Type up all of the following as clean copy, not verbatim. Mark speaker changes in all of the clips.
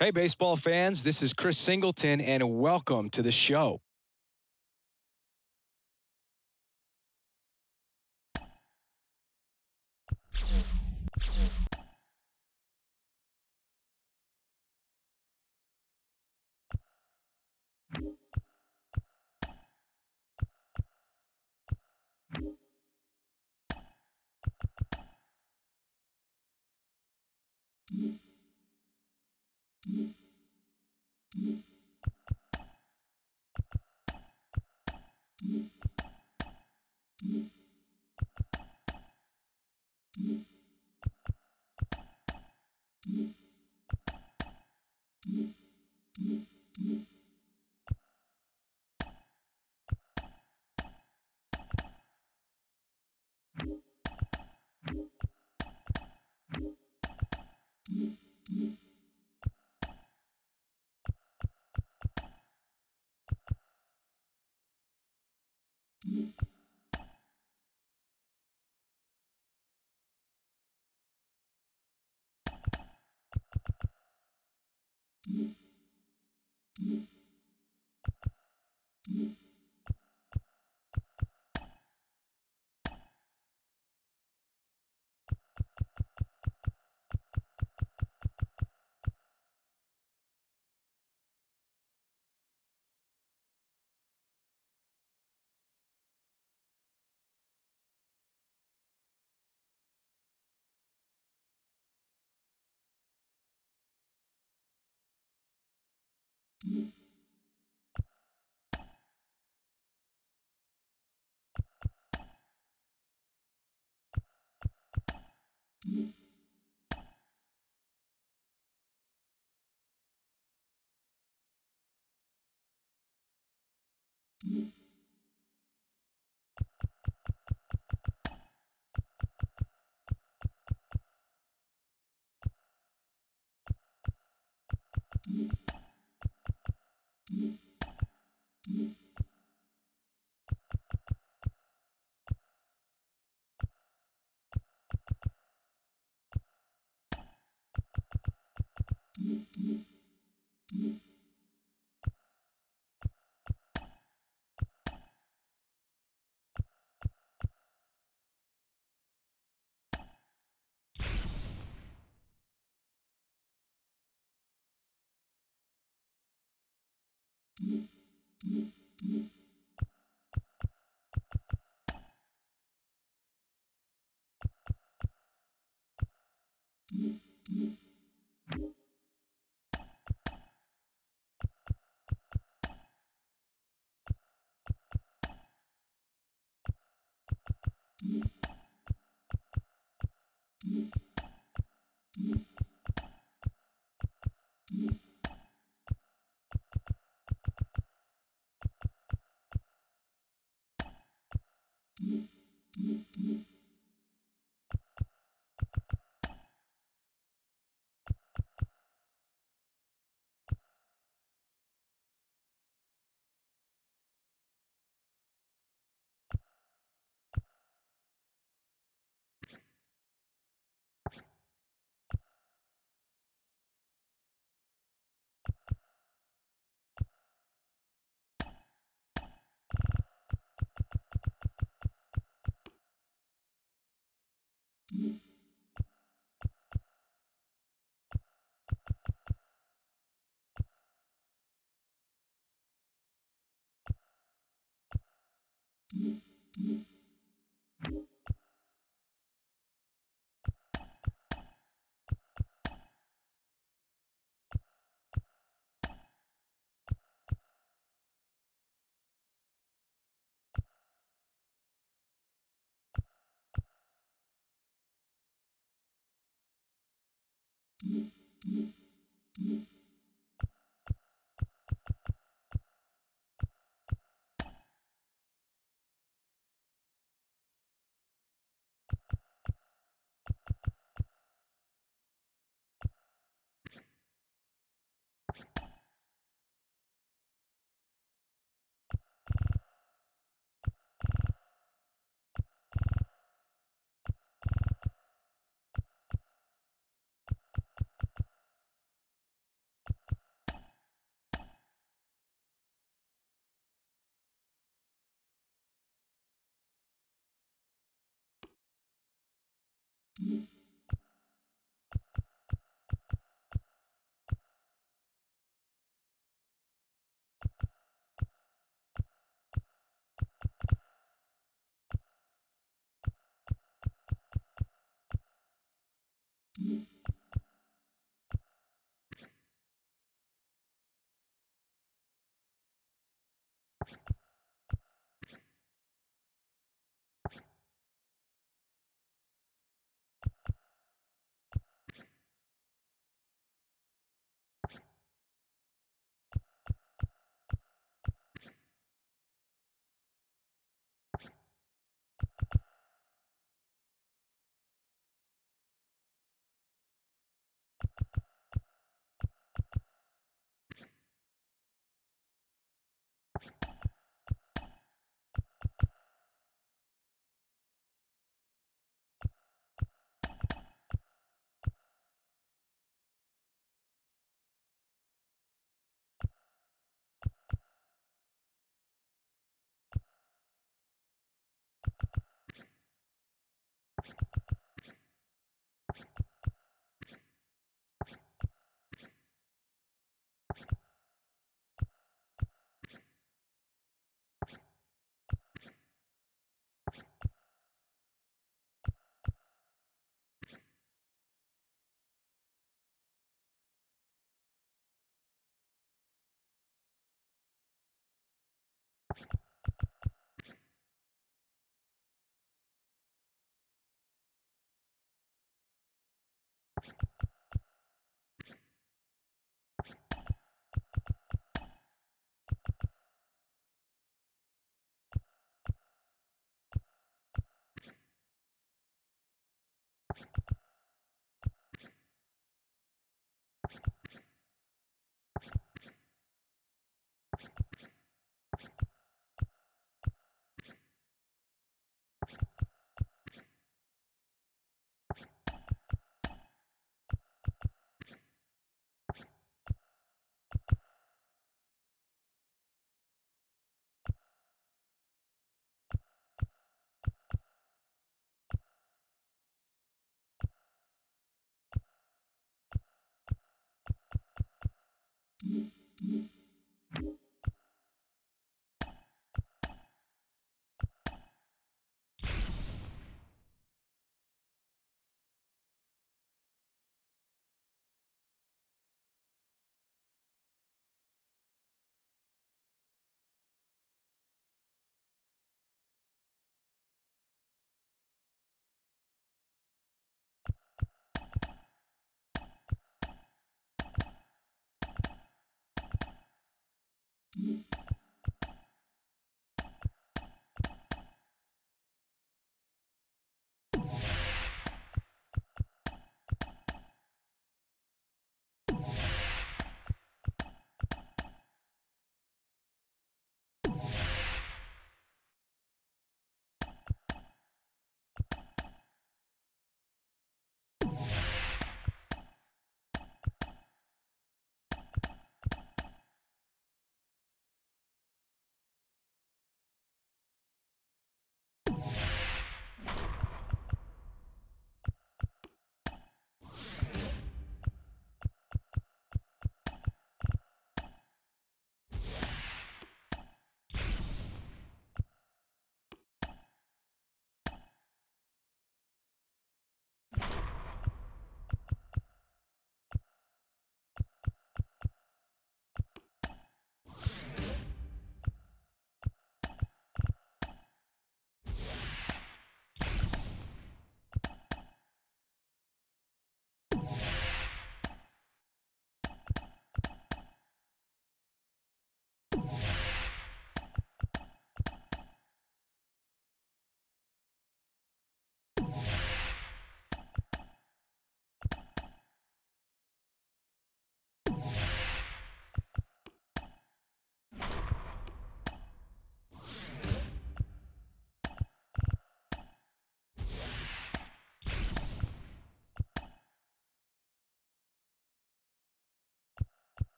Speaker 1: Hey, baseball fans, this is Chris Singleton, and welcome to the show.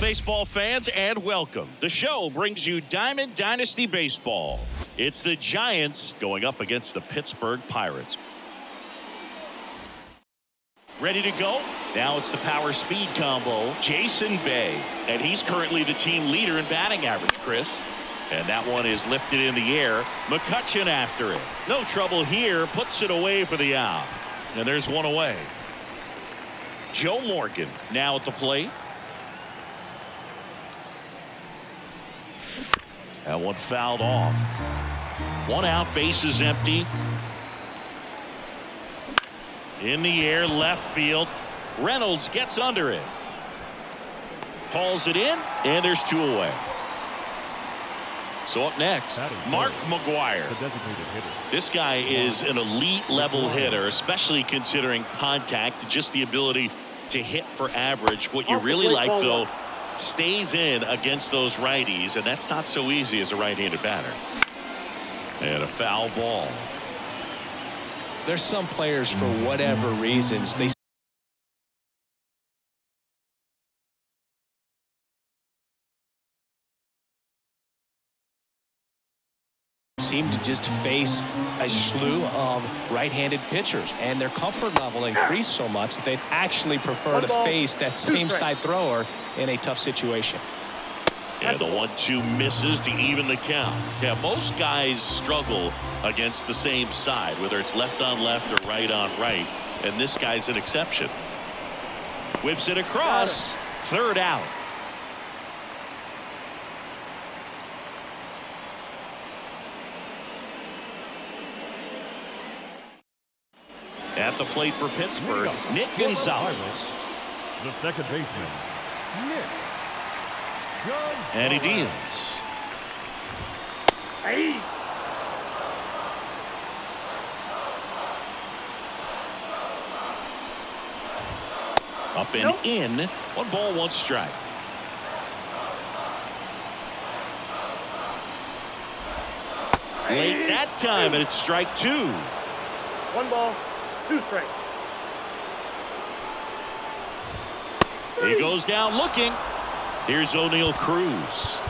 Speaker 2: baseball fans, and welcome. The show brings you Diamond Dynasty Baseball. It's the Giants going up against the Pittsburgh Pirates. Ready to go? Now it's the power-speed combo, Jason Bay. And he's currently the team leader in batting average, Chris. And that one is lifted in the air. McCutchen after it. No trouble here. Puts it away for the out. And there's one away. Joe Morgan now at the plate. That one fouled off. One out, bases empty. In the air, left field. Reynolds gets under it. Hauls it in, and there's two away. So up next, Mark McGwire. This guy is an elite level hitter, especially considering contact, just the ability to hit for average. What you really like, though, stays in against those righties, and that's not so easy as a right-handed batter. And a foul ball.
Speaker 1: There's some players, for whatever reasons, they seem to just face a slew of right-handed pitchers, and their comfort level increased so much that they'd actually prefer to face that same side thrower in a tough situation.
Speaker 2: Yeah, the 1-2 misses to even the count. Yeah, most guys struggle against the same side, whether it's left on left or right on right, and this guy's an exception. Whips it across, third out. At the plate for Pittsburgh, Nick Gonzalez.
Speaker 3: The second baseman, Nick.
Speaker 2: And he deals.
Speaker 3: Hey.
Speaker 2: Up and in. 1 ball, 1 strike. Late that time, and it's strike 2.
Speaker 3: 1 ball, 2 strikes.
Speaker 2: He goes down looking. Here's O'Neal Cruz.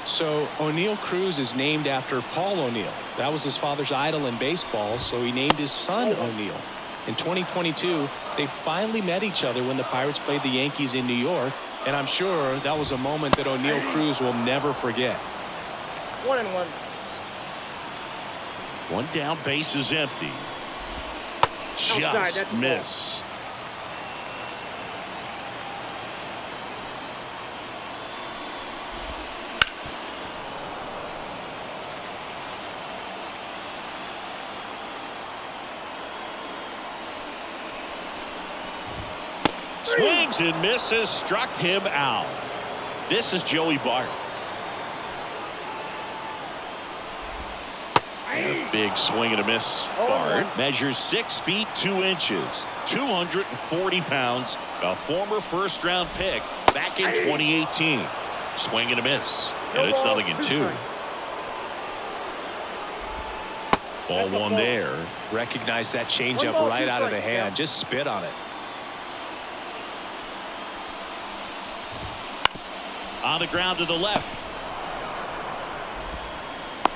Speaker 1: So O'Neal Cruz is named after Paul O'Neal. That was his father's idol in baseball, so he named his son O'Neal. In 2022, they finally met each other when the Pirates played the Yankees in New York, and I'm sure that was a moment that O'Neal Cruz will never forget.
Speaker 3: 1-1.
Speaker 2: 1 down, base is empty. Just missed. Swings and misses, struck him out. This is Joey Bart. A big swing and a miss. Bart measures 6 feet 2 inches, 240 pounds, a former first-round pick back in 2018. Swing and a miss, and it's 0-2. Ball 1 there.
Speaker 1: Recognize that changeup right out of the hand. Just spit on it.
Speaker 2: On the ground to the left.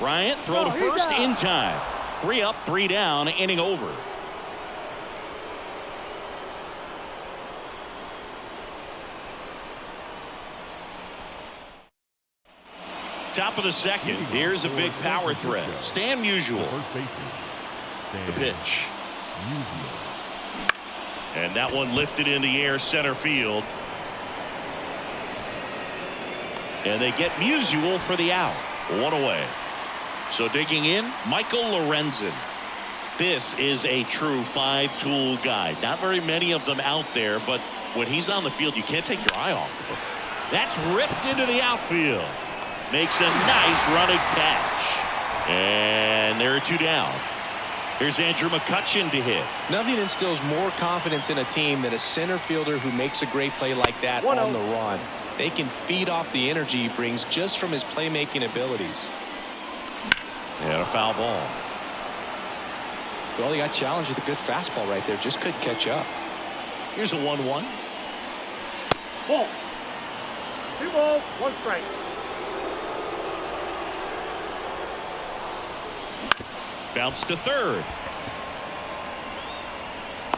Speaker 2: Bryant throw to first in time. 3 up, 3 down, inning over. Top of the second. Here's a big power threat. Stan Musial. The pitch. And that one lifted in the air, center field. And they get Musial for the out. 1 away. So digging in, Michael Lorenzen. This is a true 5-tool guy. Not very many of them out there, but when he's on the field, you can't take your eye off of him. That's ripped into the outfield. Makes a nice running catch. And there are 2 down. Here's Andrew McCutchen to hit.
Speaker 1: Nothing instills more confidence in a team than a center fielder who makes a great play like that on the run. They can feed off the energy he brings just from his playmaking abilities.
Speaker 2: And a foul ball.
Speaker 1: Well, he got challenged with a good fastball right there. Just couldn't catch up.
Speaker 2: Here's a 1-1.
Speaker 3: Ball. 2 balls, 1 strike.
Speaker 2: Bounce to third.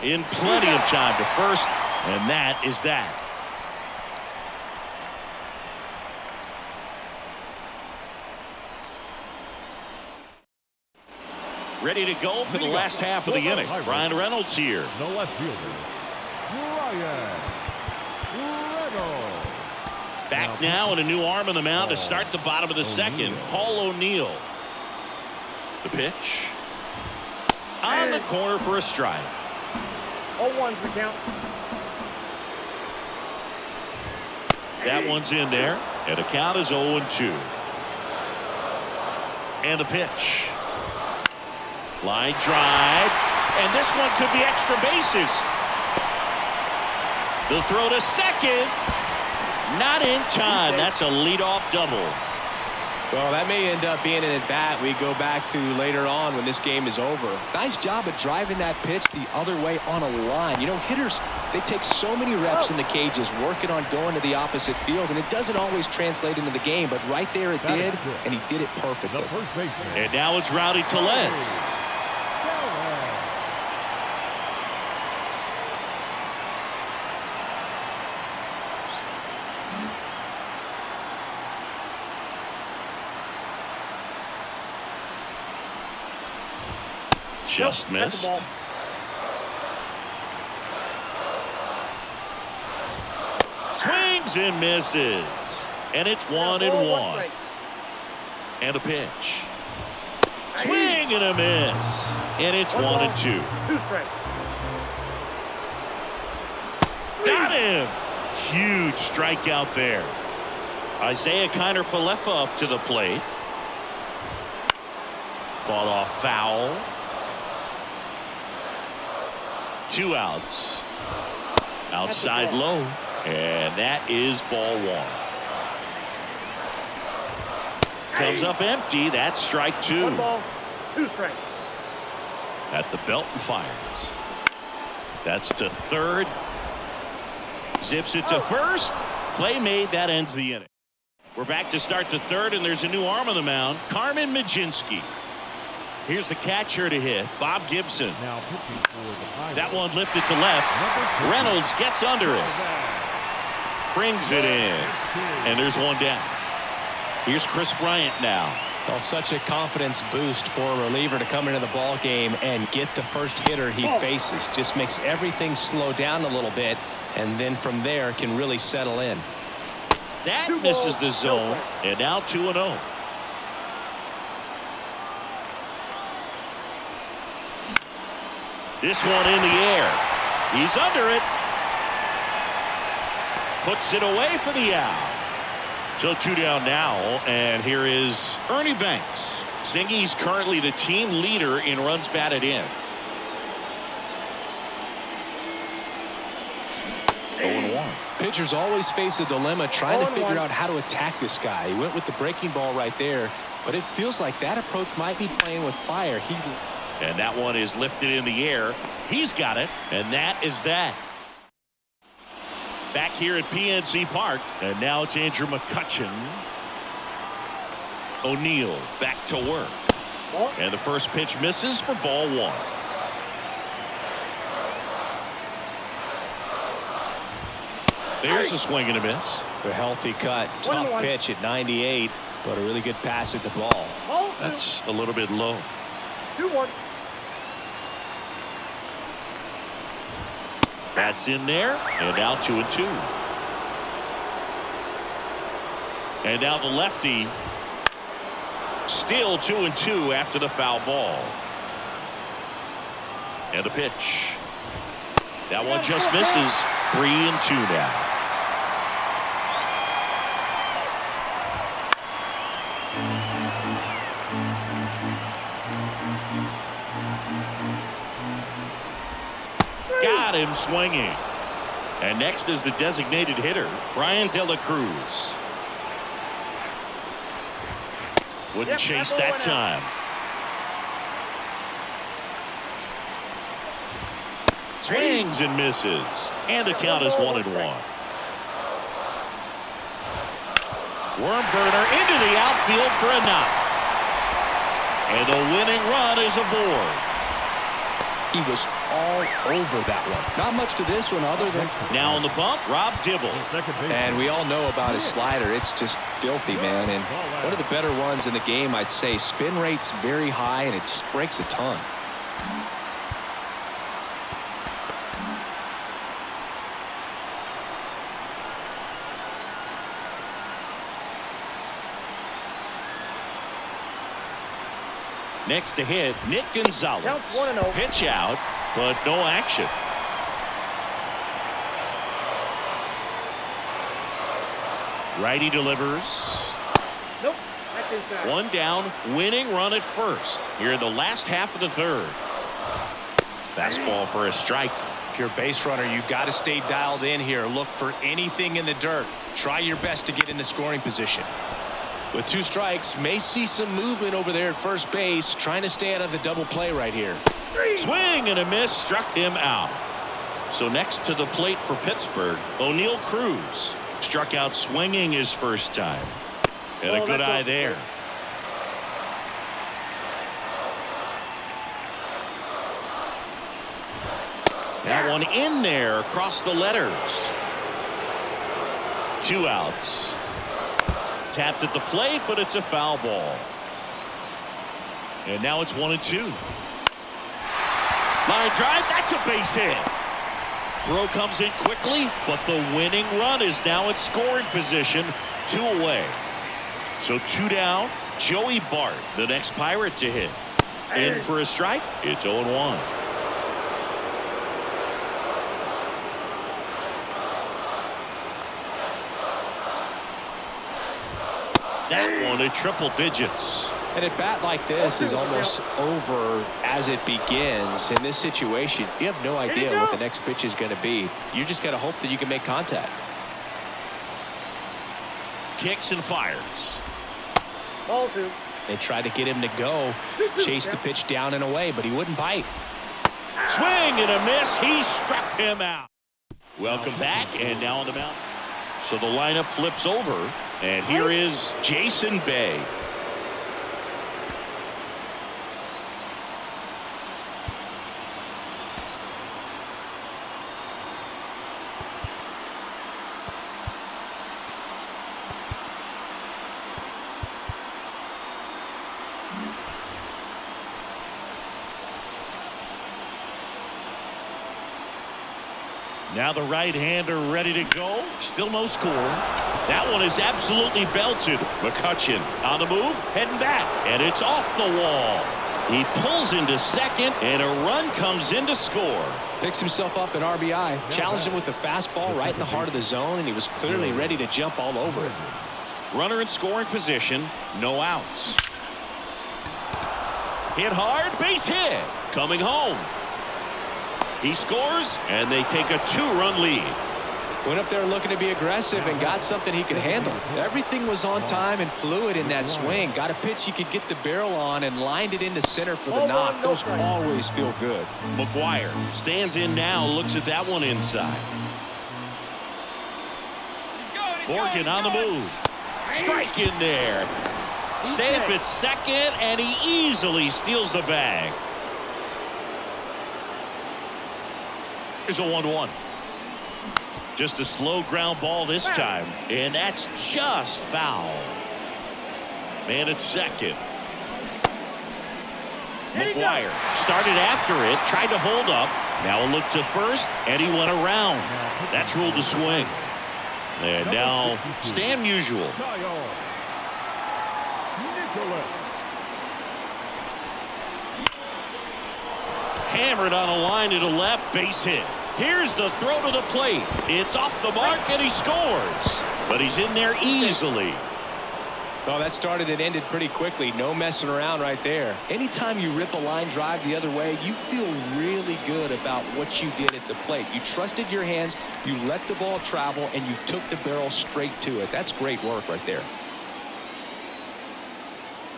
Speaker 2: In plenty of time to first, and that is that. Ready to go for the last half of the inning. Ryan Reynolds here.
Speaker 3: The left fielder, Ryan Reynolds.
Speaker 2: Back now and a new arm on the mound to start the bottom of the second. Paul O'Neill. The pitch. On the corner for a strike.
Speaker 3: 0-1's the count.
Speaker 2: That one's in there. And the count is 0-2. And the pitch. Line drive. And this one could be extra bases. The throw to second. Not in time. That's a leadoff double.
Speaker 1: Well, that may end up being an at-bat we go back to later on when this game is over. Nice job of driving that pitch the other way on a line. You know, hitters, they take so many reps in the cages working on going to the opposite field, and it doesn't always translate into the game, but right there it did, and he did it perfectly.
Speaker 2: And now it's Rowdy Tellez. Just missed. Swings and misses. And it's 1-1. And a pitch. Swing and a miss. And it's 1-2.
Speaker 3: 2 strikes.
Speaker 2: Got him. Huge strikeout there. Isaiah Kiner-Falefa up to the plate. Fought off foul. 2 outs. Outside low. And that is ball 1. Comes up empty. That's strike 2.
Speaker 3: 1 ball, 2 strikes.
Speaker 2: At the belt and fires. That's to third. Zips it to first. Play made. That ends the inning. We're back to start the third, and there's a new arm on the mound. Carmen Majinski. Here's the catcher to hit, Bob Gibson.
Speaker 3: Now pitching for the Pirates.
Speaker 2: That one lifted to left. Reynolds gets under it. Brings it in. And there's one down. Here's Chris Bryant now.
Speaker 1: Well, such a confidence boost for a reliever to come into the ball game and get the first hitter he faces. Just makes everything slow down a little bit, and then from there can really settle in.
Speaker 2: That misses the zone, and now 2-0. This one in the air. He's under it. Puts it away for the out. So 2 down now, and here is Ernie Banks. Zingy's currently the team leader in runs batted in. 0-1.
Speaker 1: Pitchers always face a dilemma trying to figure out how to attack this guy. He went with the breaking ball right there, but it feels like that approach might be playing with fire.
Speaker 2: And that one is lifted in the air. He's got it, and that is that. Back here at PNC Park, and now it's Andrew McCutchen. O'Neill back to work. And the first pitch misses for ball 1. There's a swing and a miss.
Speaker 1: A healthy cut. Tough pitch at 98, but a really good pass at the ball.
Speaker 2: That's a little bit low.
Speaker 3: 2-1.
Speaker 2: That's in there, and now 2-2. And now the lefty. Still 2-2 after the foul ball. And the pitch. That one just misses. 3-2 now. Got him swinging. And next is the designated hitter, Brian De La Cruz. Wouldn't chase that time. Swings and misses. And the count is 1-1. Worm burner into the outfield for a knock. And the winning run is aboard.
Speaker 1: He was all over that one. Not much to this one other than...
Speaker 2: Now on the bump, Rob Dibble.
Speaker 4: And we all know about his slider. It's just filthy, man. And one of the better ones in the game, I'd say. Spin rate's very high, and it just breaks a ton.
Speaker 2: Next to hit, Nick Gonzalez.
Speaker 3: Counts 1-0.
Speaker 2: Pitch out, but no action. Righty delivers.
Speaker 3: Nope. That's inside.
Speaker 2: One down, winning run at first. Here in the last half of the third. Fastball for a strike.
Speaker 1: If you're a base runner, you've got to stay dialed in here. Look for anything in the dirt. Try your best to get into scoring position. With 2 strikes, may see some movement over there at first base, trying to stay out of the double play right here.
Speaker 2: Swing and a miss, struck him out. So next to the plate for Pittsburgh, O'Neal Cruz struck out swinging his first time. And a good eye there. That one in there across the letters. 2 outs. Tapped at the plate, but it's a foul ball. And now it's 1-2. Line drive, that's a base hit. Throw comes in quickly, but the winning run is now in scoring position. 2 away. So 2 down. Joey Bart, the next Pirate to hit. In for a strike. It's 0-1. That one at triple digits.
Speaker 1: And a bat like this is almost over as it begins. In this situation, you have no idea what the next pitch is going to be. You just got to hope that you can make contact.
Speaker 2: Kicks and fires.
Speaker 3: Ball 2.
Speaker 1: They tried to get him to go, chase the pitch down and away, but he wouldn't bite.
Speaker 2: Swing and a miss. He struck him out. Welcome back, and now on the mound. So the lineup flips over, and here is Jason Bay. Now the right-hander ready to go. Still no score. That one is absolutely belted. McCutchen on the move, heading back, and it's off the wall. He pulls into second, and a run comes in to score.
Speaker 1: Picks himself up an RBI. Challenged him with the fastball right in the heart of the zone, and he was clearly ready to jump all over it.
Speaker 2: Runner in scoring position, no outs. Hit hard, base hit. Coming home. He scores, and they take a 2-run lead.
Speaker 1: Went up there looking to be aggressive and got something he could handle. Everything was on time and fluid in that swing. Got a pitch he could get the barrel on and lined it into center for the knock. Those always feel good.
Speaker 2: McGuire stands in now, looks at that one inside. Morgan on the move. Strike in there. Safe at second, and he easily steals the bag. Here's a 1-1. Just a slow ground ball this time, and that's just foul. Man at second. McGuire started after it, tried to hold up. Now a look to first, and he went around. That's ruled a swing. And now Stan Musial. Hammered on a line to the left, base hit. Here's the throw to the plate. It's off the mark, and he scores. But he's in there easily.
Speaker 1: Well, that started and ended pretty quickly. No messing around right there. Anytime you rip a line drive the other way, you feel really good about what you did at the plate. You trusted your hands, you let the ball travel, and you took the barrel straight to it. That's great work right there.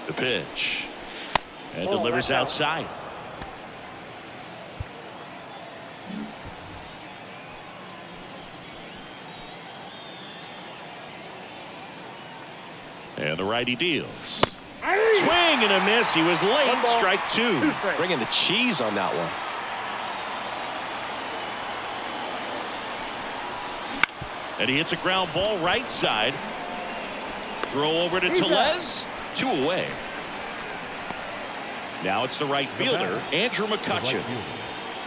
Speaker 2: The pitch. And delivers outside. And the righty deals. Swing and a miss. He was late. Strike two.
Speaker 4: Bringing the cheese on that one.
Speaker 2: And he hits a ground ball right side. Throw over to Tellez. 2 away. Now it's the right fielder, Andrew McCutcheon.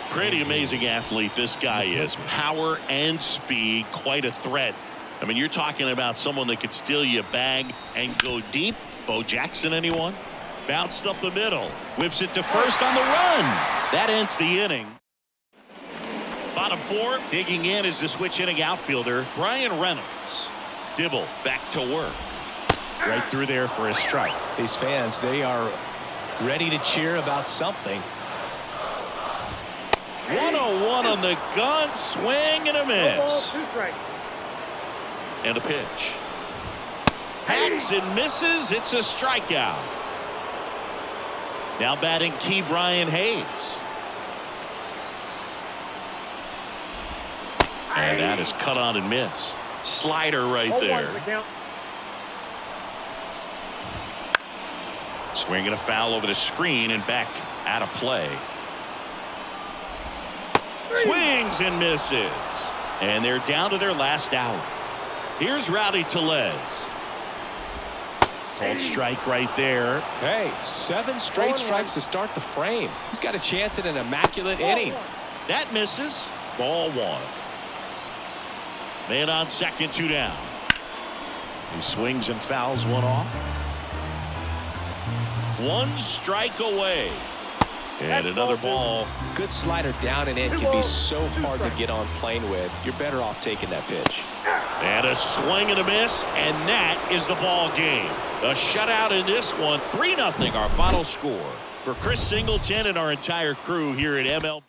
Speaker 2: Pretty amazing athlete this guy is. Power and speed, quite a threat. I mean, you're talking about someone that could steal you a bag and go deep. Bo Jackson, anyone? Bounced up the middle. Whips it to first on the run. That ends the inning. Bottom 4, digging in is the switch inning outfielder, Brian Reynolds. Dibble back to work. Right through there for a strike.
Speaker 1: These fans, they are ready to cheer about something.
Speaker 2: 101 on the gun. Swing and a miss.
Speaker 3: 2 strikes.
Speaker 2: And a pitch. Hacks and misses. It's a strikeout. Now batting key Brian Hayes. And that is cut on and missed. Slider right there. Swinging a foul over the screen and back out of play. Swings and misses. And they're down to their last out. Here's Rowdy Tellez. Called strike right there.
Speaker 1: Hey, 7 straight strikes to start the frame. He's got a chance at an immaculate inning.
Speaker 2: That misses. Ball 1. Man on second, 2 down. He swings and fouls one off. 1 strike away. And another ball.
Speaker 1: Good slider down and in can be so hard to get on plane with. You're better off taking that pitch.
Speaker 2: And a swing and a miss, and that is the ball game. A shutout in this one. 3-0 our final score. For Chris Singleton and our entire crew here at MLB.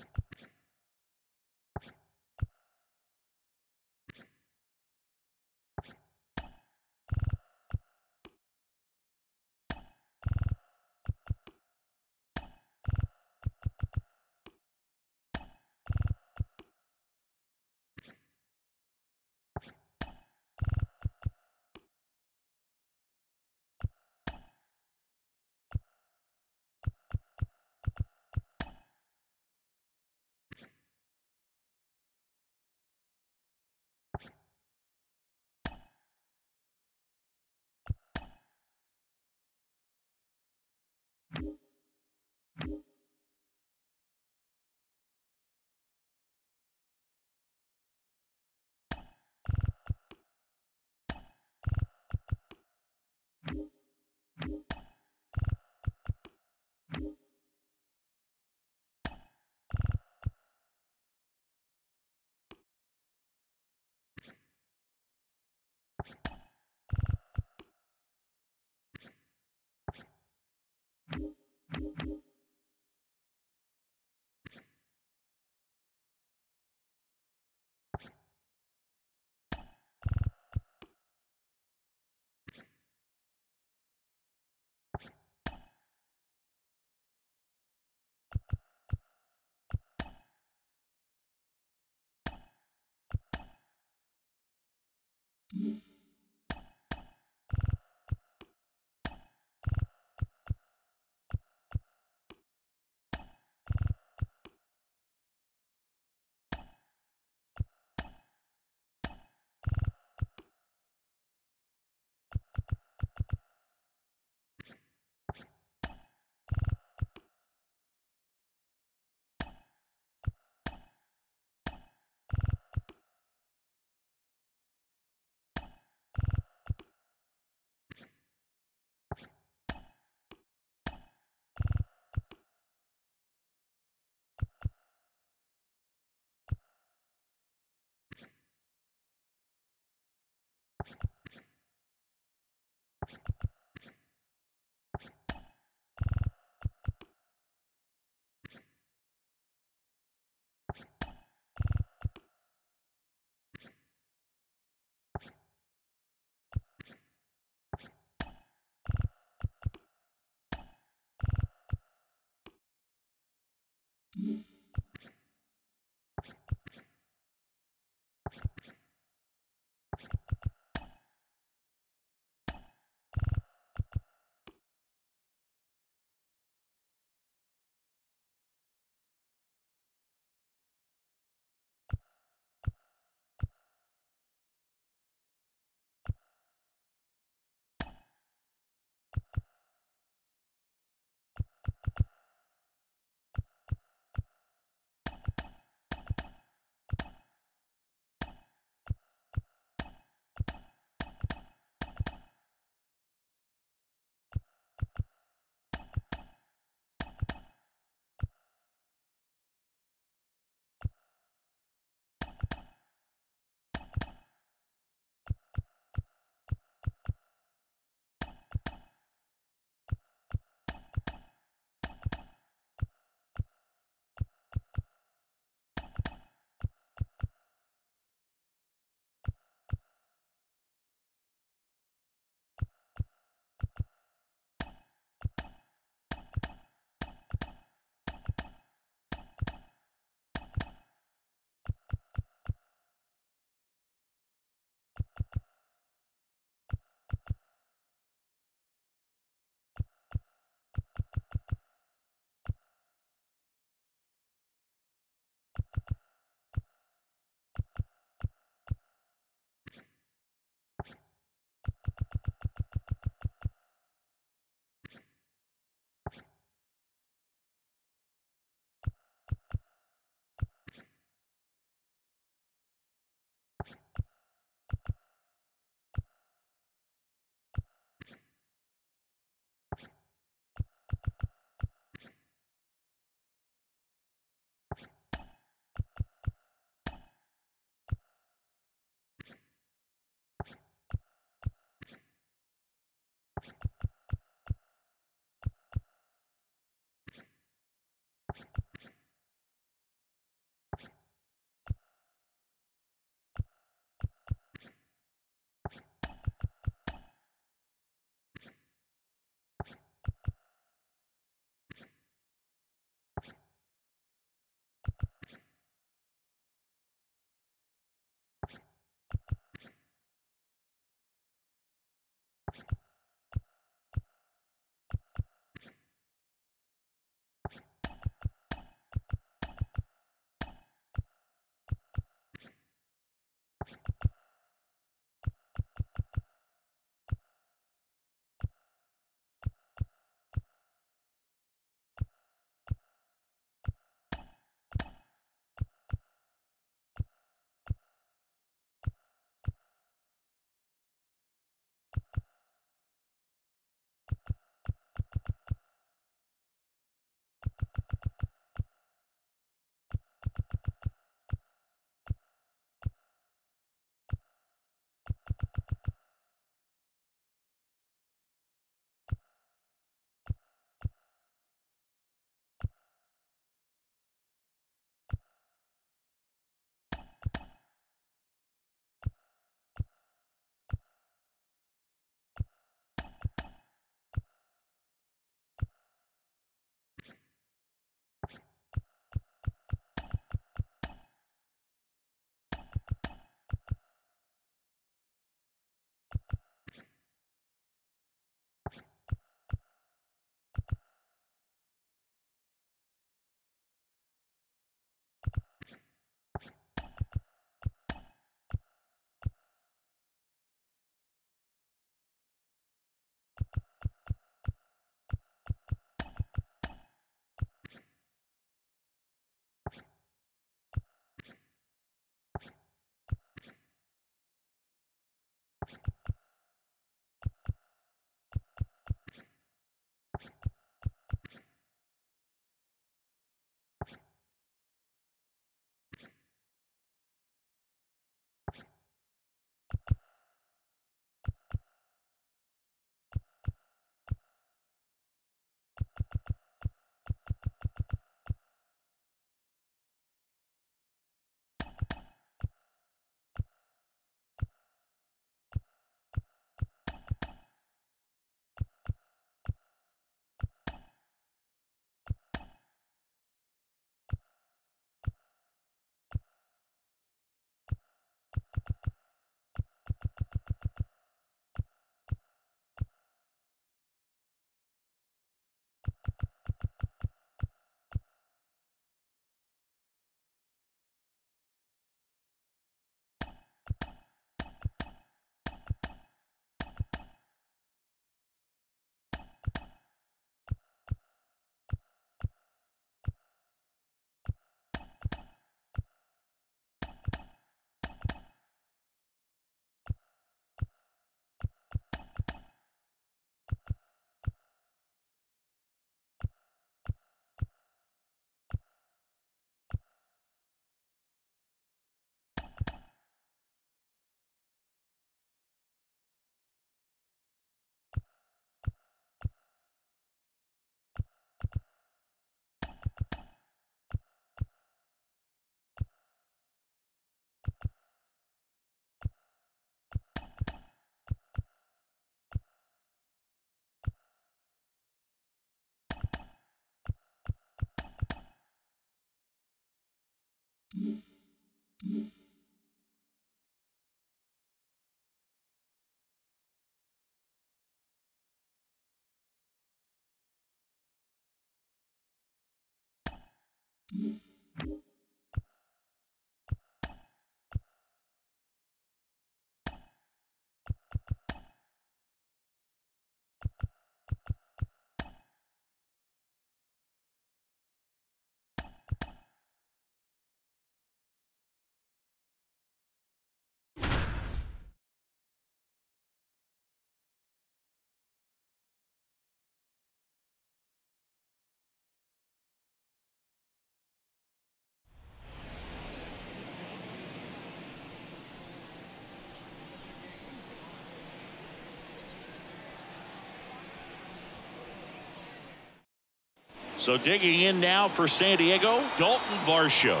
Speaker 2: So digging in now for San Diego, Dalton Varsho.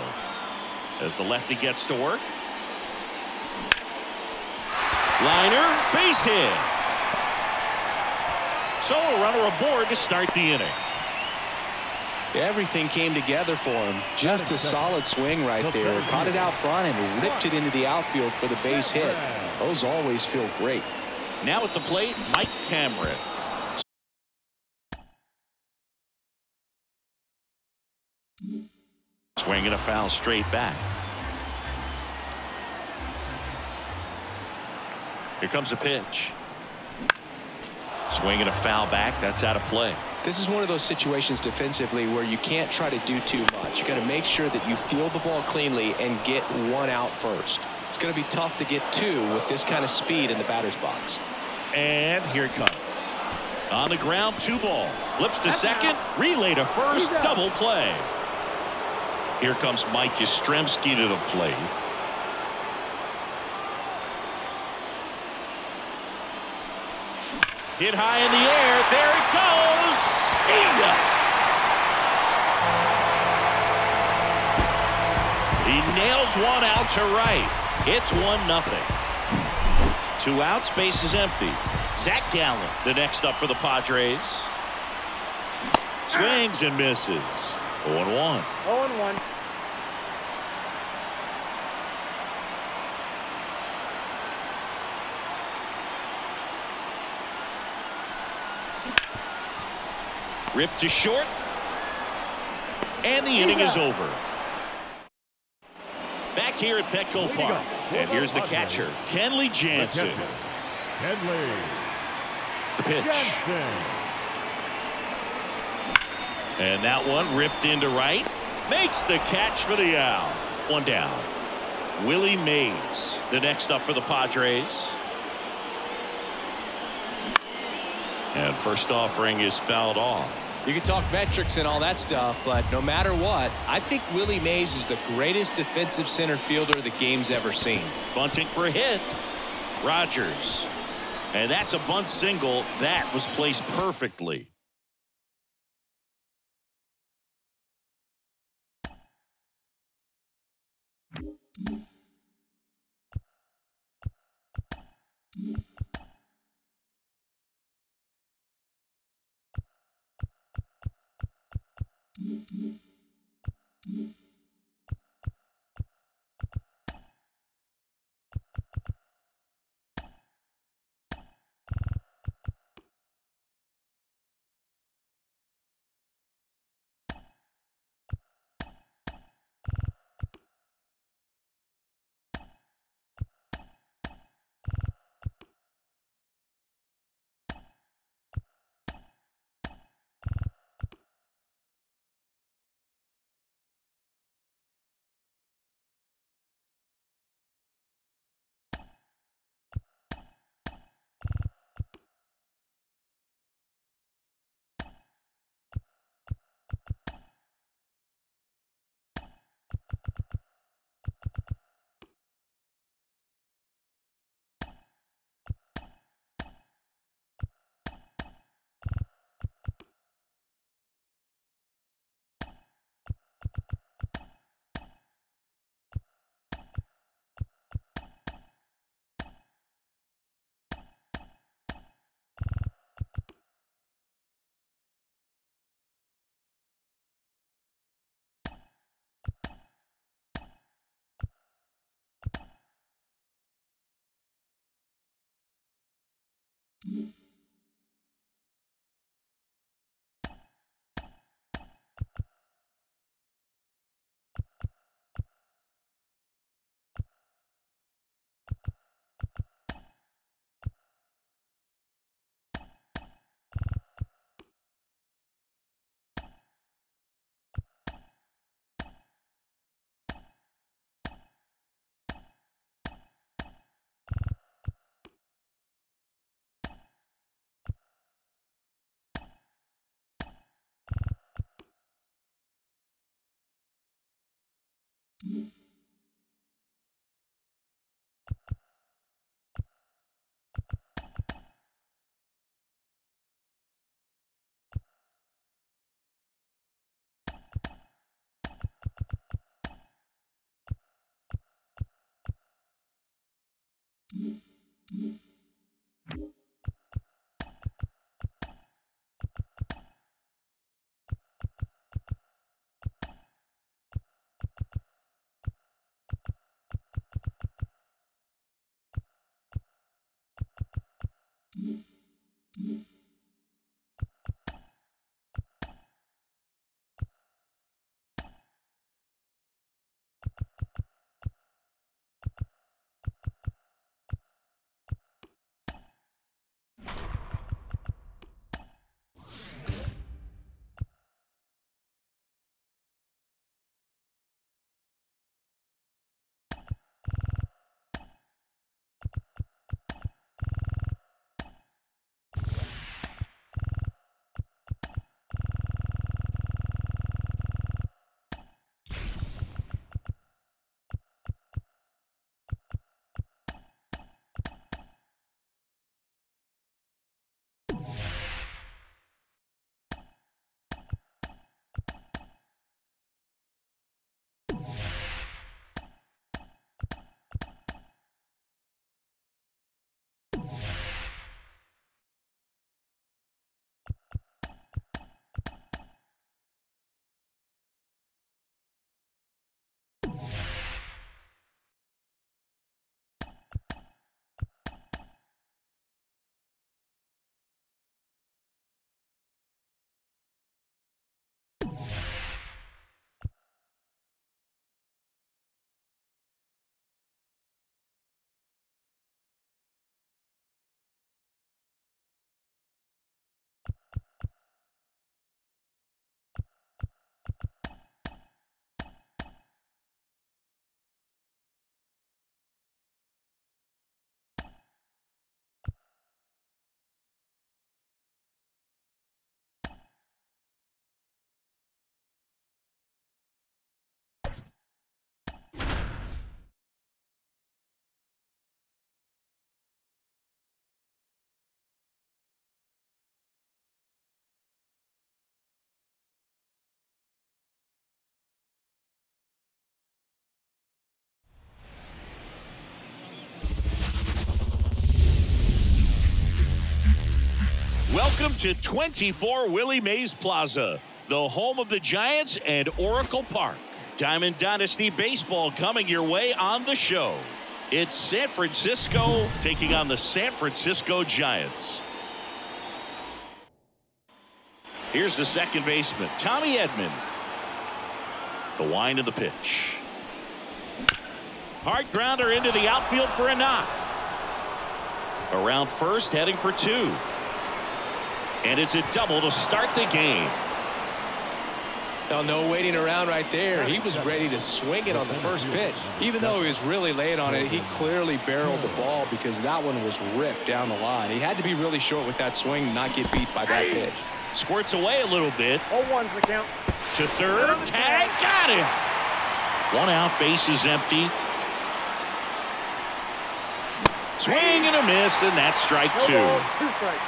Speaker 2: As the lefty gets to work. Liner, base hit. So a runner aboard to start the inning.
Speaker 4: Everything came together for him. Just a solid swing right there. Caught it out front and ripped it into the outfield for the base hit. Those always feel great.
Speaker 2: Now at the plate, Mike Cameron. Swinging a foul straight back. Here comes a pitch. Swinging a foul back. That's out of play.
Speaker 4: This is one of those situations defensively where you can't try to do too much. You got to make sure that you field the ball cleanly and get one out first. It's going to be tough to get two with this kind of speed in the batter's box.
Speaker 2: And here it comes. On the ground, 2 ball. Flips to second. Relay to first. Double play. Here comes Mike Yastrzemski to the plate. Hit high in the air. There it goes. See ya. He nails one out to right. It's 1-0. 2 outs. Base is empty. Zach Gallen, the next up for the Padres. Swings and misses. 0-1.
Speaker 3: 0-1.
Speaker 2: Ripped to short. And the inning is over. Back here at Petco Park. And here's the catcher, Kenley Jansen. The pitch. And that one ripped into right. Makes the catch for the out. 1 down. Willie Mays, the next up for the Padres. And first offering is fouled off.
Speaker 4: You can talk metrics and all that stuff, but no matter what, I think Willie Mays is the greatest defensive center fielder the game's ever seen.
Speaker 2: Bunting for a hit. Rogers. And that's a bunt single. That was placed perfectly. Welcome to 24 Willie Mays Plaza, the home of the Giants and Oracle Park. Diamond Dynasty Baseball coming your way on the show. It's San Francisco taking on the San Francisco Giants. Here's the second baseman, Tommy Edman. The wind of the pitch. Hard grounder into the outfield for a knock. Around first, heading for two. And it's a double to start the game.
Speaker 4: Now, no waiting around right there. He was ready to swing it on the first pitch. Even though he was really late on it, he clearly barreled the ball because that one was ripped down the line. He had to be really short with that swing, not get beat by that pitch.
Speaker 2: Squirts away a little bit.
Speaker 3: 0-1's the count.
Speaker 2: To third, tag, got it. One out, base is empty. Swing and a miss, and that's strike two.
Speaker 3: No ball, 2 strikes.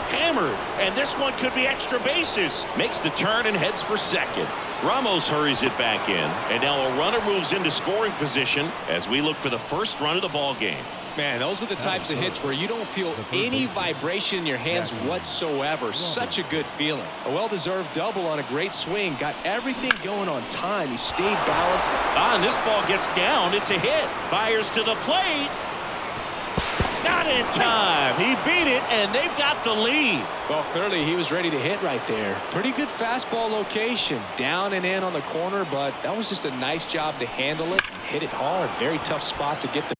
Speaker 2: Hammered, and this one could be extra bases. Makes the turn and heads for second. Ramos hurries it back in, and now a runner moves into scoring position as we look for the first run of the ball game.
Speaker 4: Man, those are the types of hits where you don't feel any vibration in your hands whatsoever. Such a good feeling. A well-deserved double on a great swing. Got everything going on time. He stayed balanced.
Speaker 2: And this ball gets down. It's a hit. Fires to the plate. Not in time. He beat it, and they've got the lead.
Speaker 4: Well, clearly he was ready to hit right there. Pretty good fastball location. Down and in on the corner, but that was just a nice job to handle it. Hit it hard. Very tough spot to get the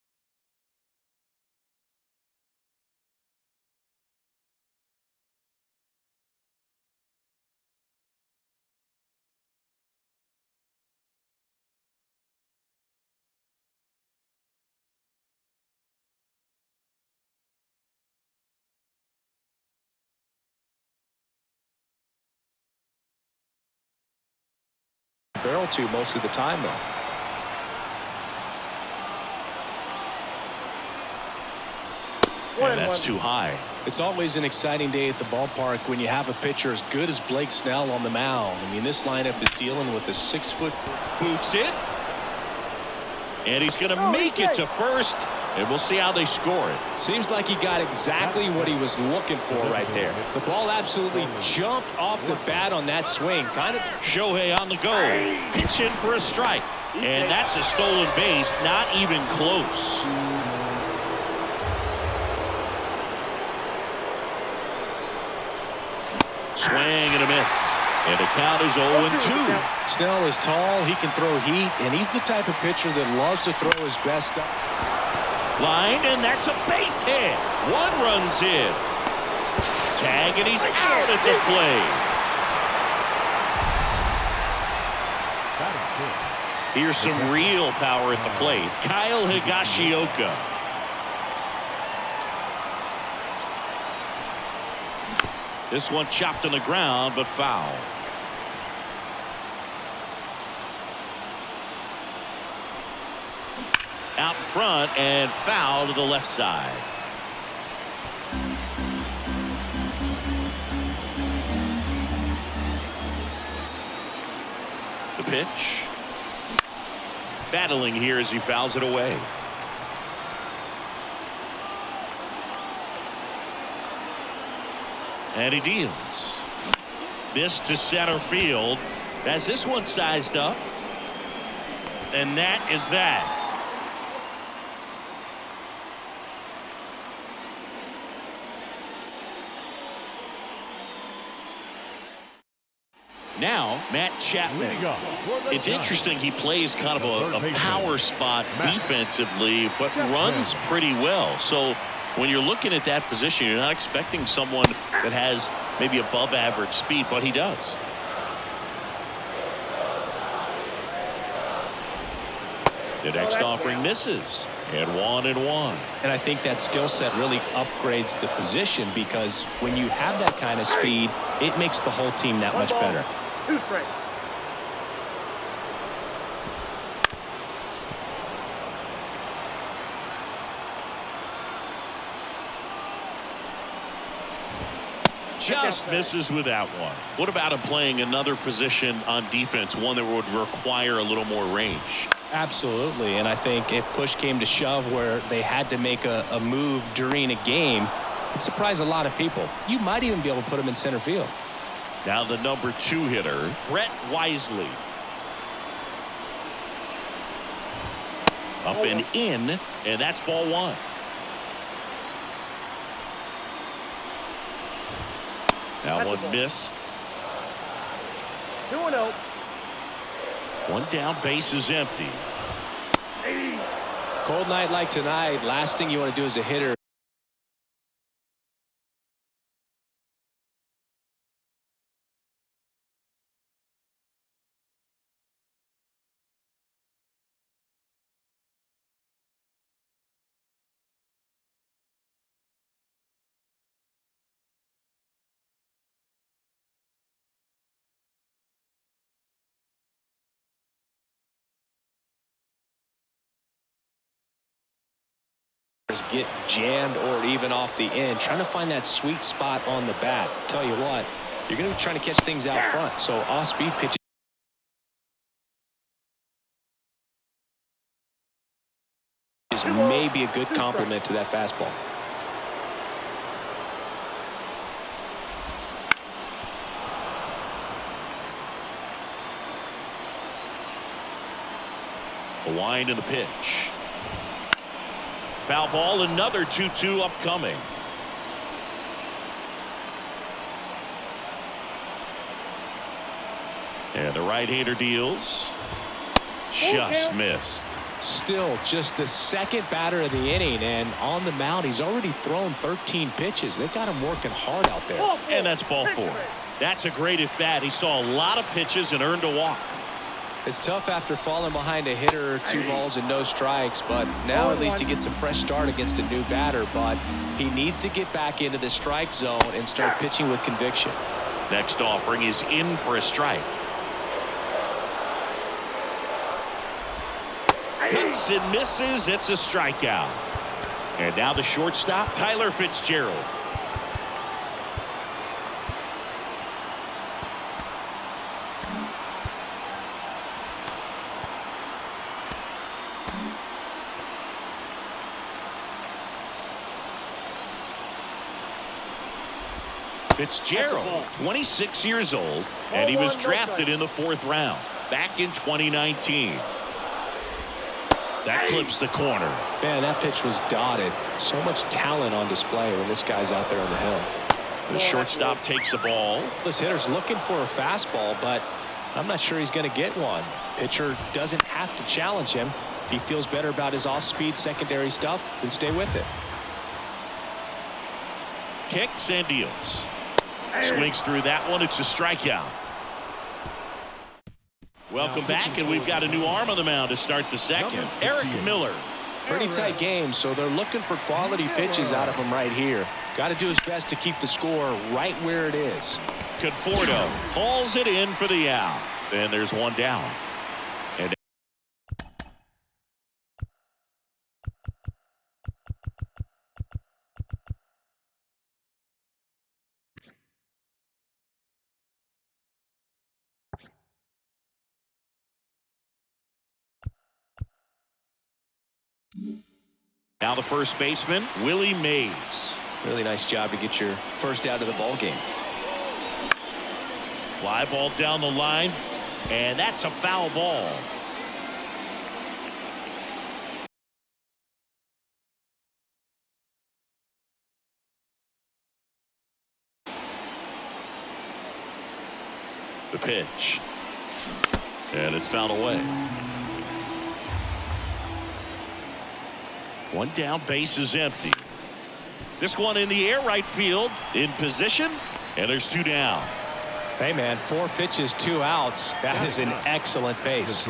Speaker 4: barrel to most of the time, though.
Speaker 2: And that's too high.
Speaker 1: It's always an exciting day at the ballpark when you have a pitcher as good as Blake Snell on the mound. I mean, this lineup is dealing with a 6-foot.
Speaker 2: Boots it. And he's going to make it to first. And we'll see how they score it.
Speaker 4: Seems like he got exactly what he was looking for right there. The ball absolutely jumped off the bat on that swing. Kind of.
Speaker 2: Shohei on the go. Pitch in for a strike. And that's a stolen base. Not even close. Swing and a miss. And the count is 0-2.
Speaker 1: Snell is tall. He can throw heat. And he's the type of pitcher that loves to throw his best up.
Speaker 2: Line, and that's a base hit. One runs in. Tag, and he's out at the plate. Here's some real power at the plate. Kyle Higashioka. This one chopped on the ground, but foul. Out in front and foul to the left side. The pitch. Battling here as he fouls it away. And he deals. This to center field. Has this one sized up. And that is that. Now, Matt Chapman. It's interesting he plays kind of a power spot defensively, but runs pretty well. So when you're looking at that position, you're not expecting someone that has maybe above average speed, but he does. The next offering misses. And 1-1.
Speaker 1: And I think that skill set really upgrades the position because when you have that kind of speed, it makes the whole team that much better.
Speaker 3: 2 strikes.
Speaker 2: Just misses with that one. What about him playing another position on defense, one that would require a little more range?
Speaker 1: Absolutely, and I think if push came to shove where they had to make a move during a game, it'd surprise a lot of people. You might even be able to put him in center field.
Speaker 2: Now the number 2 hitter, Brett Wisely. Up and in, and that's ball 1. That one missed.
Speaker 3: 2-0.
Speaker 2: 1 down, base is empty.
Speaker 4: Cold night like tonight, last thing you want to do as a hitter get jammed or even off the end, trying to find that sweet spot on the bat. Tell you what, you're going to be trying to catch things out front, so off-speed pitches may be a good complement to that fastball.
Speaker 2: A wind in the pitch. Foul ball, another 2-2 upcoming. And the right-hander deals. Just missed.
Speaker 4: Still just the second batter of the inning, and on the mound he's already thrown 13 pitches. They've got him working hard out there.
Speaker 2: And that's ball 4. That's a great at bat. He saw a lot of pitches and earned a walk.
Speaker 4: It's tough after falling behind a hitter, 2 balls and no strikes, but now at least he gets a fresh start against a new batter. But he needs to get back into the strike zone and start pitching with conviction.
Speaker 2: Next offering is in for a strike. Hits and misses. It's a strikeout. And now the shortstop, Tyler Fitzgerald. Fitzgerald, 26 years old, and he was drafted in the 4th round back in 2019. That clips the corner.
Speaker 4: Man, that pitch was dotted. So much talent on display when this guy's out there on the hill.
Speaker 2: The shortstop takes the ball.
Speaker 4: This hitter's looking for a fastball, but I'm not sure he's going to get one. Pitcher doesn't have to challenge him. If he feels better about his off-speed secondary stuff, then stay with it.
Speaker 2: Kicks and deals. Swings through that one. It's a strikeout. Welcome back, and we've got a new arm on the mound to start the second. Eric Miller.
Speaker 4: Pretty tight game, so they're looking for quality pitches out of him right here. Got to do his best to keep the score right where it is.
Speaker 2: Conforto hauls it in for the out. And there's 1 down. And now the first baseman, Willie Mays.
Speaker 4: Really nice job to get your first out of the ball game.
Speaker 2: Fly ball down the line, and that's a foul ball. The pitch, and it's fouled away. 1 down, base is empty. This one in the air, right field, in position, and there's 2 down.
Speaker 4: Hey, man, 4 pitches, 2 outs. That is an excellent pace.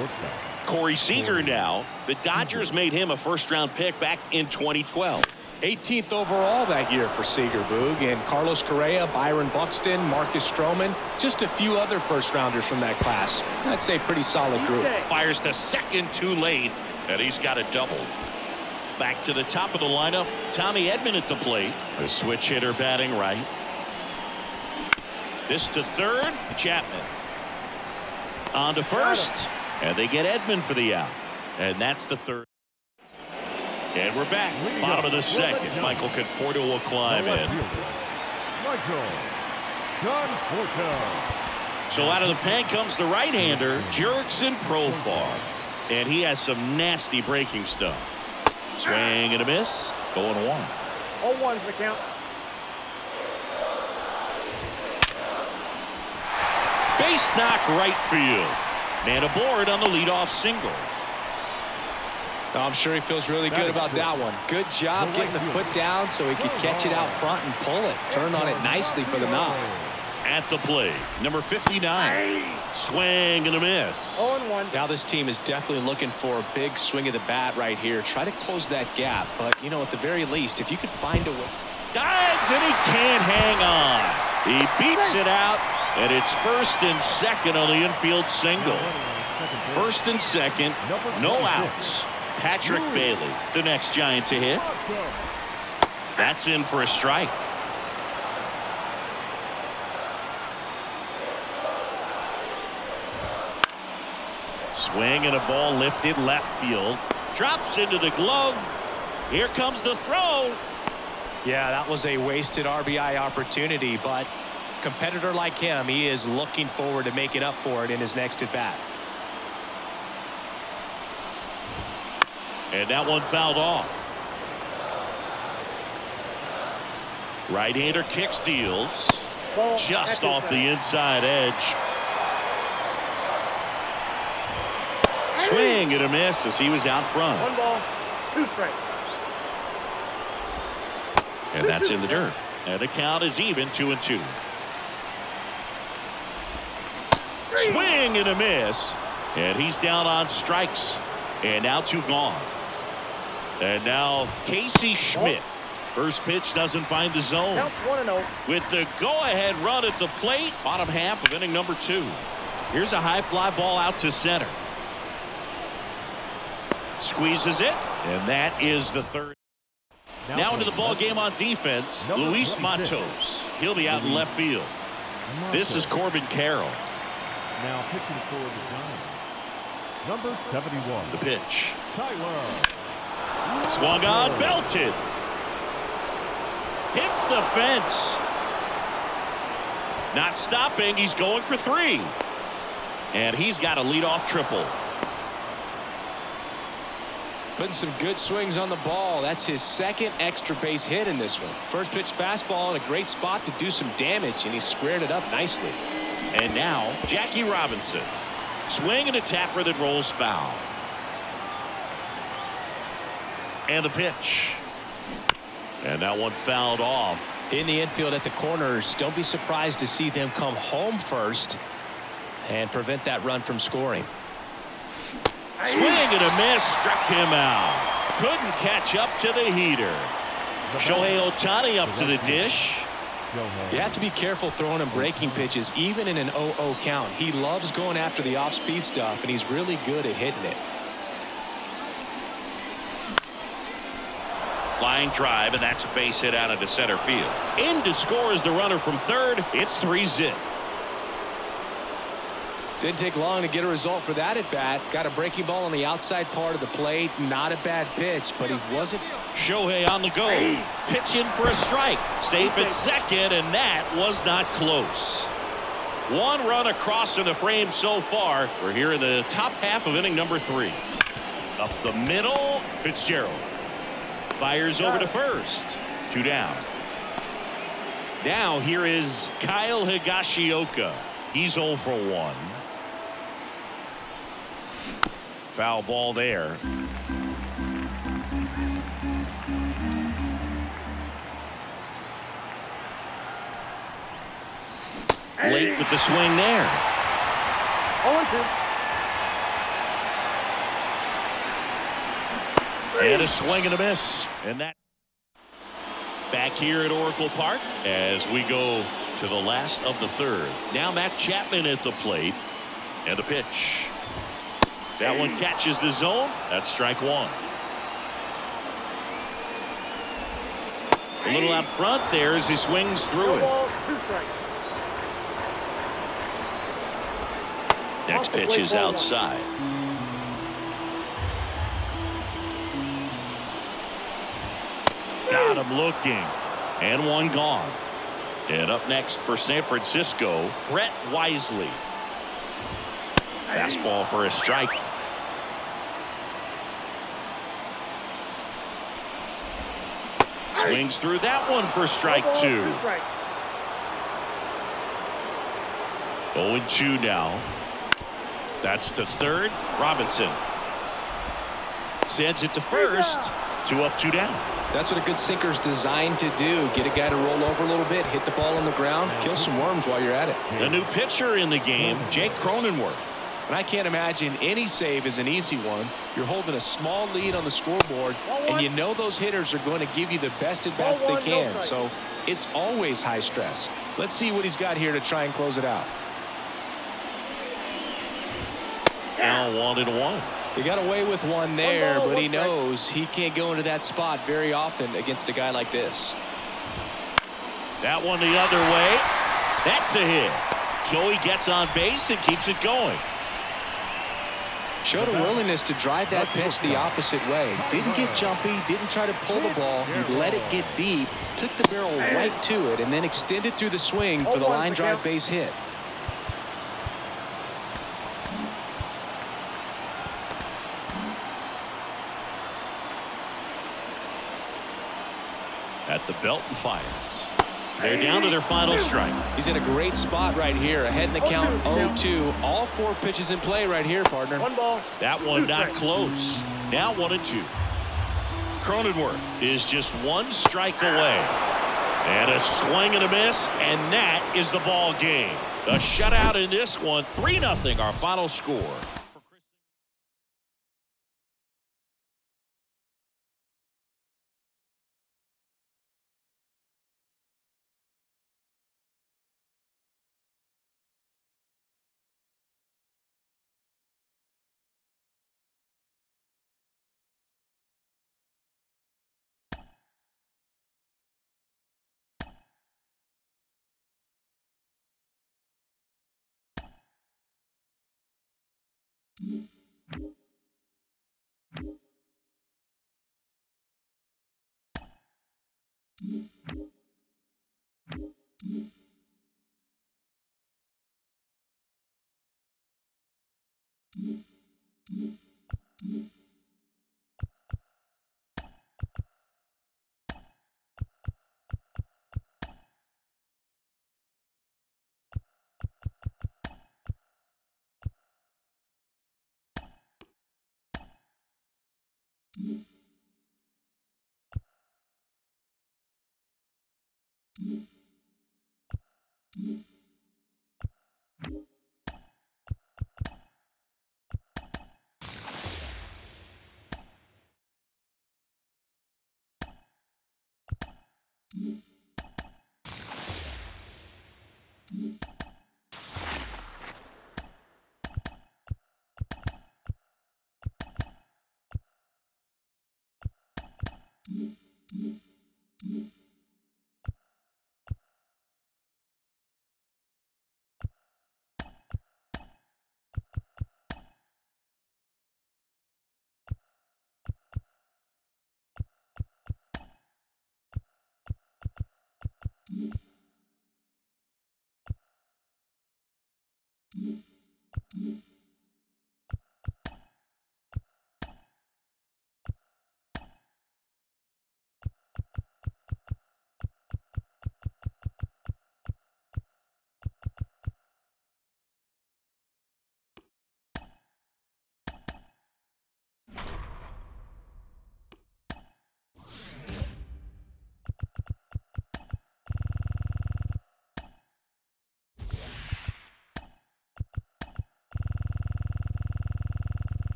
Speaker 2: Corey Seager now. The Dodgers made him a first-round pick back in 2012.
Speaker 4: 18th overall that year for Seager, Boog, and Carlos Correa, Byron Buxton, Marcus Stroman, just a few other first-rounders from that class. I'd say pretty solid group.
Speaker 2: Fires to second too late, and he's got a double. Back to the top of the lineup, Tommy Edman at the plate. A switch hitter batting right. This to third, Chapman. On to first, and they get Edman for the out. And that's the third. And we're back. Bottom of the second. Michael Conforto will climb in. So out of the pen comes the right-hander, Jurickson Profar. And he has some nasty breaking stuff. Swing and a miss. 0-1.
Speaker 3: 0-1's the count.
Speaker 2: Base knock right field. Man aboard on the leadoff single.
Speaker 4: I'm sure he feels really good about that one. Good job getting the foot down so he could catch it out front and pull it. Turned on it nicely for the knock.
Speaker 2: At the plate, number 59. Swing and a miss.
Speaker 3: 0-1.
Speaker 4: Now this team is definitely looking for a big swing of the bat right here. Try to close that gap. But, you know, at the very least, if you could find a way.
Speaker 2: Dives and he can't hang on. He beats it out, and it's first and second on the infield single. First and second, no outs. Patrick Bailey, the next Giant to hit. That's in for a strike. Swing and a ball lifted left field. Drops into the glove. Here comes the throw.
Speaker 4: Yeah, that was a wasted RBI opportunity, but competitor like him, he is looking forward to making up for it in his next at bat.
Speaker 2: And that one fouled off. Right-hander kicks, deals. Just off the inside edge. Swing and a miss as he was out front.
Speaker 3: 1 ball, 2 strikes.
Speaker 2: And that's in the dirt. And the count is even, 2-2. Swing and a miss. And he's down on strikes. And now 2 gone. And now Casey Schmidt. First pitch doesn't find the zone.
Speaker 3: Count 1-0.
Speaker 2: With the go-ahead run at the plate. Bottom half of inning number 2. Here's a high fly ball out to center. Squeezes it. And that is the third. Now into the ball game on defense, Luis Matos. He'll be out in left field. This is Corbin Carroll.
Speaker 5: Now pitching for the Giants, number 71.
Speaker 2: The pitch.
Speaker 5: Tyler.
Speaker 2: Swung on, belted. Hits the fence. Not stopping, he's going for 3. And he's got a leadoff triple.
Speaker 4: Putting some good swings on the ball. That's his second extra base hit in this one. First pitch fastball in a great spot to do some damage, and he squared it up nicely.
Speaker 2: And now Jackie Robinson. Swing and a tapper that rolls foul. And the pitch. And that one fouled off.
Speaker 4: In the infield at the corners, don't be surprised to see them come home first and prevent that run from scoring.
Speaker 2: Swing and a miss, struck him out. Couldn't catch up to the heater. Shohei Ohtani up to the dish.
Speaker 4: You have to be careful throwing him breaking pitches, even in an 0-0 count. He loves going after the off-speed stuff, and he's really good at hitting it.
Speaker 2: Line drive, and that's a base hit out into center field. In to score is the runner from third. It's 3-0.
Speaker 4: Didn't take long to get a result for that at bat. Got a breaking ball on the outside part of the plate. Not a bad pitch, but he wasn't.
Speaker 2: Shohei on the go. Pitching for a strike. Safe at second, and that was not close. 1 run across in the frame so far. We're here in the top half of inning number 3. Up the middle, Fitzgerald. Fires over to first. 2 down. Now here is Kyle Higashioka. He's 0 for 1. Foul ball there. Late with the swing there.
Speaker 3: 0-2.
Speaker 2: And a swing and a miss. And that back here at Oracle Park as we go to the last of the third. Now Matt Chapman at the plate. And the pitch. That one catches the zone. That's strike 1. A little out front there as he swings through it.
Speaker 3: 1 ball, 2 strikes.
Speaker 2: Next pitch is outside. Got him looking. And one gone. And up next for San Francisco, Brett Wisely. Fastball for a strike. Swings through that one for strike two. 0-2 now. That's to third. Robinson sends it to first. 2 up, 2 down.
Speaker 4: That's what a good sinker's designed to do. Get a guy to roll over a little bit, hit the ball on the ground, kill some worms while you're at it.
Speaker 2: The new pitcher in the game, Jake Cronenworth.
Speaker 4: And I can't imagine any save is an easy one. You're holding a small lead on the scoreboard, and you know those hitters are going to give you the best at-bats they can. So it's always high stress. Let's see what he's got here to try and close it out.
Speaker 2: Now 1-1.
Speaker 4: He got away with one there, but he knows he can't go into that spot very often against a guy like this.
Speaker 2: That one the other way. That's a hit. Joey gets on base and keeps it going.
Speaker 4: Showed a willingness to drive that pitch the opposite way. Didn't get jumpy, didn't try to pull the ball. He let it get deep, took the barrel right to it, and then extended through the swing for the line drive base hit.
Speaker 2: At the belt and fires. They're down to their final strike.
Speaker 4: He's in a great spot right here. Ahead in the count 0-2. All 4 pitches in play right here, partner.
Speaker 3: 1 ball.
Speaker 2: That one not close. Now 1-2. Cronenworth is just 1 strike away. And a swing and a miss, and that is the ball game. A shutout in this one. 3-0 our final score.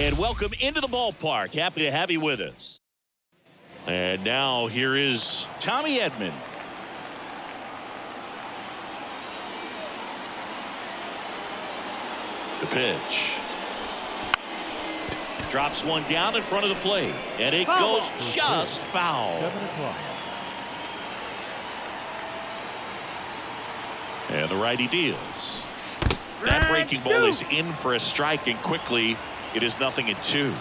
Speaker 2: And welcome into the ballpark. Happy to have you with us. And now here is Tommy Edman. The pitch. Drops one down in front of the plate. And it goes just foul.
Speaker 5: 7 o'clock.
Speaker 2: And the righty deals. That breaking ball is in for a strike, and quickly it is 0-2.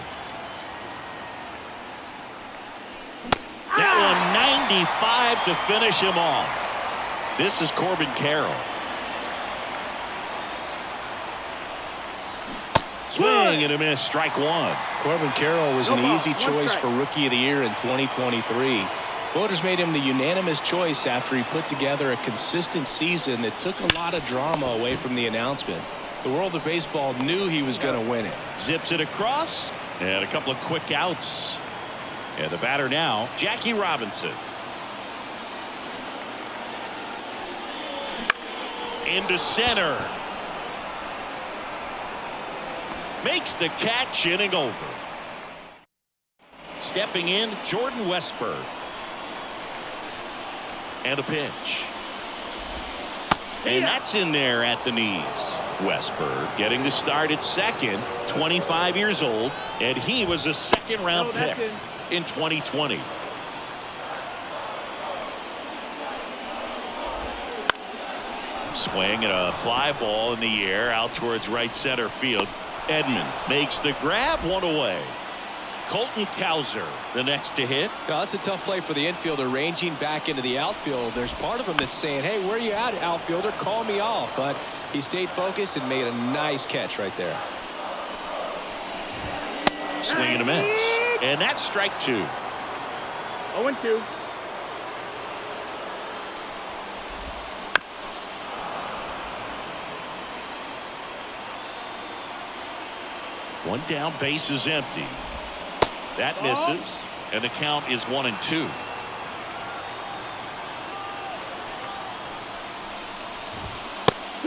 Speaker 2: That one 95 to finish him off. This is Corbin Carroll. Swing and a miss, strike one.
Speaker 1: Corbin Carroll was an easy choice for Rookie of the Year in 2023. Voters made him the unanimous choice after he put together a consistent season that took a lot of drama away from the announcement. The world of baseball knew he was going to win it.
Speaker 2: Zips it across, and a couple of quick outs. And the batter now, Jackie Robinson. Into center. Makes the catch, inning over. Stepping in, Jordan Westberg. And a pitch. And that's in there at the knees. Westberg getting the start at second, 25 years old, and he was a second-round pick in 2020. Swing and a fly ball in the air out towards right center field. Edman makes the grab, one away. Colton Cowser, the next to hit.
Speaker 4: Now, that's a tough play for the infielder, ranging back into the outfield. There's part of him that's saying, hey, where you at, outfielder? Call me off. But he stayed focused and made a nice catch right there.
Speaker 2: Swing and a miss. And that's strike two.
Speaker 3: 0-2.
Speaker 2: One down, base is empty. That misses, and the count is 1-2.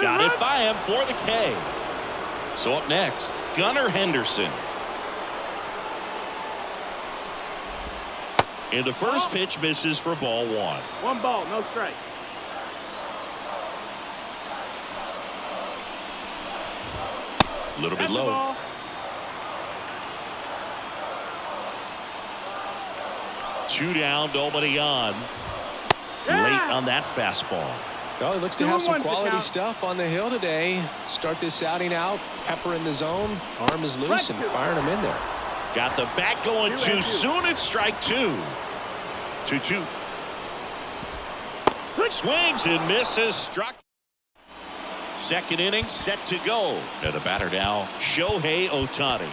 Speaker 2: Got it by him for the K. So up next, Gunnar Henderson. And the first pitch misses for ball one.
Speaker 3: 1 ball, no strike.
Speaker 2: A little bit
Speaker 3: That's the
Speaker 2: low.
Speaker 3: ball.
Speaker 2: Two down, nobody on. Late on that fastball.
Speaker 4: Well, he looks to have some
Speaker 3: 2-1
Speaker 4: quality
Speaker 3: count.
Speaker 4: stuff on the hill today. Start this outing out. Pepper in the zone. Arm is loose and firing him in there.
Speaker 2: Got the bat going too soon. It's strike two. 2-2. Swings and misses. Struck. Second inning set to go. And the batter now, Shohei Ohtani.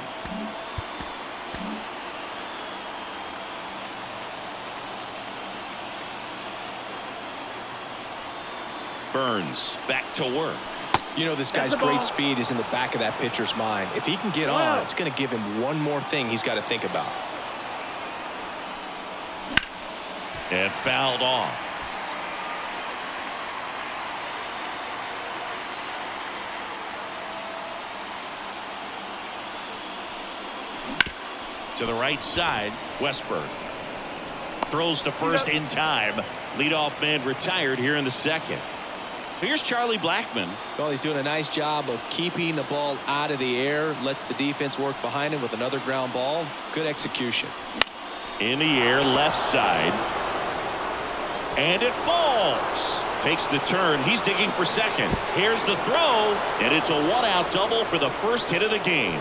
Speaker 2: Burns back to work.
Speaker 4: You know, this guy's great speed is in the back of that pitcher's mind. If he can get on, it's going to give him one more thing he's got to think about.
Speaker 2: And fouled off. To the right side, Westberg throws to first in time. Leadoff man retired here in the second. Here's Charlie Blackmon.
Speaker 4: Well, he's doing a nice job of keeping the ball out of the air. Lets the defense work behind him with another ground ball. Good execution.
Speaker 2: In the air, left side. And it falls. Takes the turn. He's digging for second. Here's the throw. And it's a one-out double for the first hit of the game.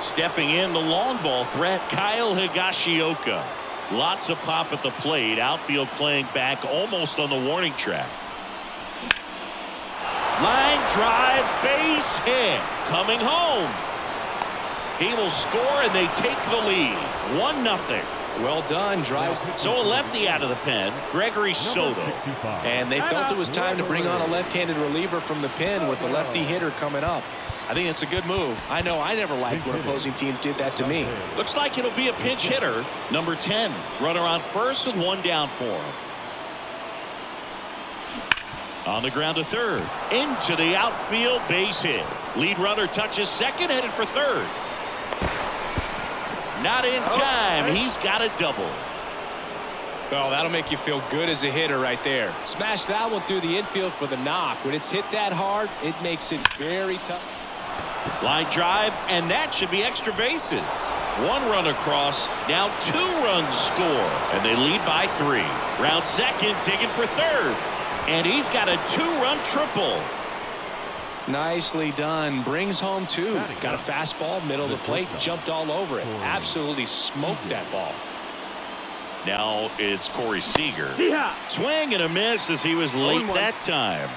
Speaker 2: Stepping in, the long ball threat, Kyle Higashioka. Lots of pop at the plate. Outfield playing back almost on the warning track. Line drive, base hit. Coming home. He will score, and they take the lead. 1-0.
Speaker 4: Well done. Drives.
Speaker 2: So a lefty out of the pen, Gregory Soto.
Speaker 4: And they felt it was time to bring on a left-handed reliever from the pen with the lefty hitter coming up. I think it's a good move. I know I never liked when opposing teams did that to me.
Speaker 2: Looks like it'll be a pinch hitter. Number 10. Runner on first with one down for him. On the ground to third. Into the outfield, base hit. Lead runner touches second, headed for third. Not in time. He's got a double.
Speaker 4: Well, that'll make you feel good as a hitter right there.
Speaker 1: Smash that one through the infield for the knock. When it's hit that hard, it makes it very tough.
Speaker 2: Line drive, and that should be extra bases. 1 run across, now 2 runs score, and they lead by 3. Round second, digging for third, and he's got a 2-run triple.
Speaker 1: Nicely done. Brings home 2. Got a fastball, middle of the plate, jumped all over it. Absolutely smoked that ball.
Speaker 2: Now it's Corey Seager.
Speaker 3: Yeah.
Speaker 2: Swing and a miss as he was late that time.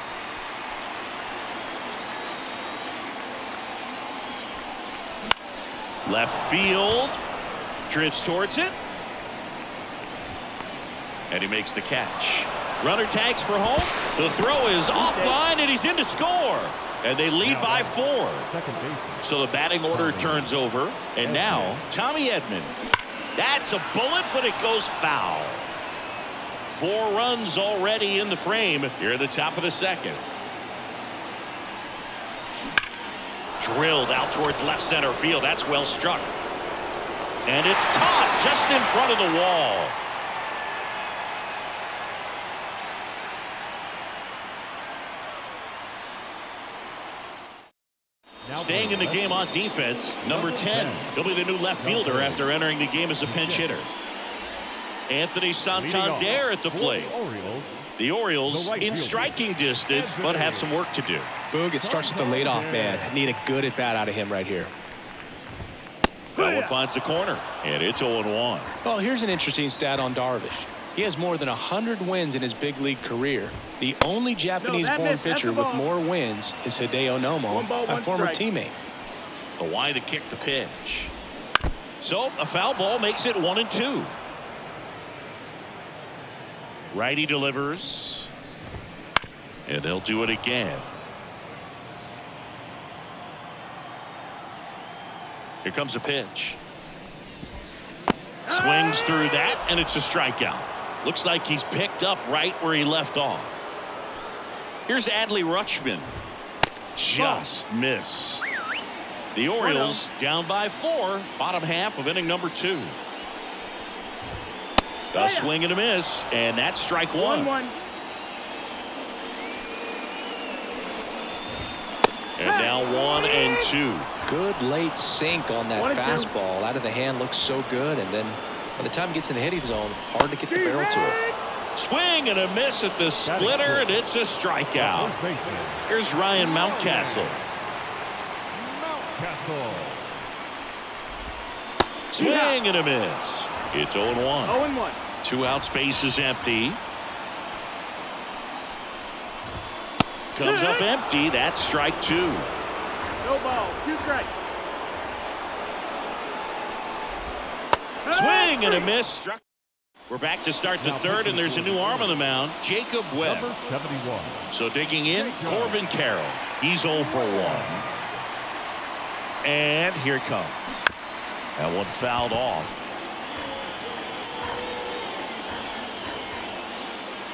Speaker 2: Left field. Drifts towards it. And he makes the catch. Runner tags for home. The throw is offline, and he's in to score. And they lead by 4. So the batting order turns over. And now Tommy Edman. That's a bullet, but it goes foul. 4 runs already in the frame here at the top of the second. Drilled out towards left center field. That's well struck. And it's caught just in front of the wall. Staying in the game on defense, number 10. He'll be the new left fielder after entering the game as a pinch hitter. Anthony Santander at the plate. The Orioles in striking distance, but have some work to do.
Speaker 1: Boog, it starts with the leadoff man. Need a good at-bat out of him right here.
Speaker 2: That one finds the corner, and it's 0-1.
Speaker 1: Well, here's an interesting stat on Darvish. He has more than 100 wins in his big league career. The only Japanese-born pitcher with more wins is Hideo Nomo, a former teammate.
Speaker 2: A wide to kick the pitch. So a foul ball makes it 1-2. Righty delivers. And they'll do it again. Here comes a pitch. Swings through that, and it's a strikeout. Looks like he's picked up right where he left off. Here's Adley Rutschman. Just missed. The Orioles down by 4, bottom half of inning number 2. A swing and a miss, and that's strike 1.
Speaker 3: 1-1.
Speaker 2: And now 1-2.
Speaker 1: Good late sink on that fastball. Out of the hand, looks so good, and then by the time it gets in the hitting zone, hard to get the barrel to it.
Speaker 2: Swing and a miss at the splitter, and it's a strikeout. Here's Ryan Mountcastle. Swing and a miss. It's 0-1.
Speaker 3: 0-1.
Speaker 2: 2 outs, base is empty. Comes up empty. That's strike 2.
Speaker 3: No ball. 2 strikes.
Speaker 2: Swing and a miss. Struck. We're back to start the third, and there's a new arm on the mound, Jacob Webb.
Speaker 5: Number 71.
Speaker 2: So digging in, Corbin Carroll. He's 0 for 1. And here it comes. That one fouled off.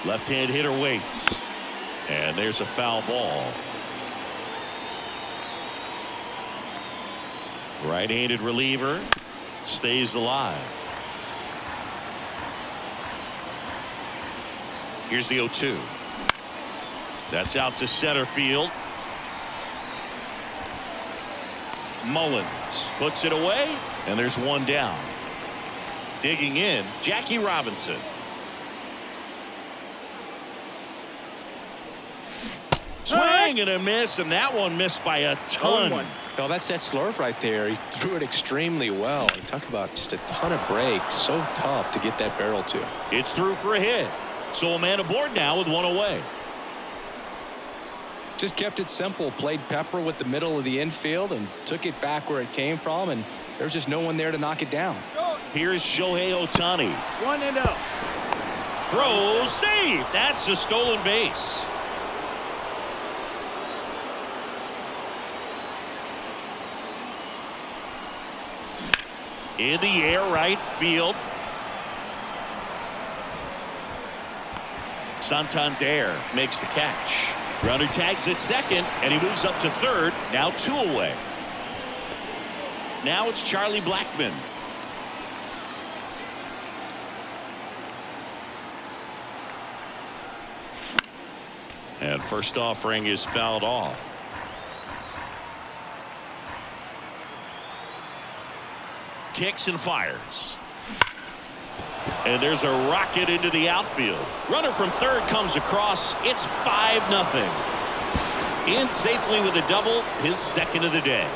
Speaker 2: Left-hand hitter waits. And there's a foul ball. Right-handed reliever stays alive. Here's the 0-2. That's out to center field. Mullins puts it away, and there's one down. Digging in, Jackie Robinson. Swing and a miss, and that one missed by a ton.
Speaker 1: Well, that's that slurve right there. He threw it extremely well. You talk about just a ton of breaks. So tough to get that barrel to.
Speaker 2: It's through for a hit. So a man aboard now with 1 away.
Speaker 1: Just kept it simple. Played pepper with the middle of the infield and took it back where it came from, and there's just no one there to knock it down.
Speaker 2: Here's Shohei Ohtani.
Speaker 3: 1-0.
Speaker 2: Throw, save. That's a stolen base. In the air, right field. Santander makes the catch. Runner tags at second, and he moves up to third. Now 2 away. Now it's Charlie Blackmon. And first offering is fouled off. Kicks and fires. And there's a rocket into the outfield. Runner from third comes across. It's 5-0. In safely with a double, his second of the day.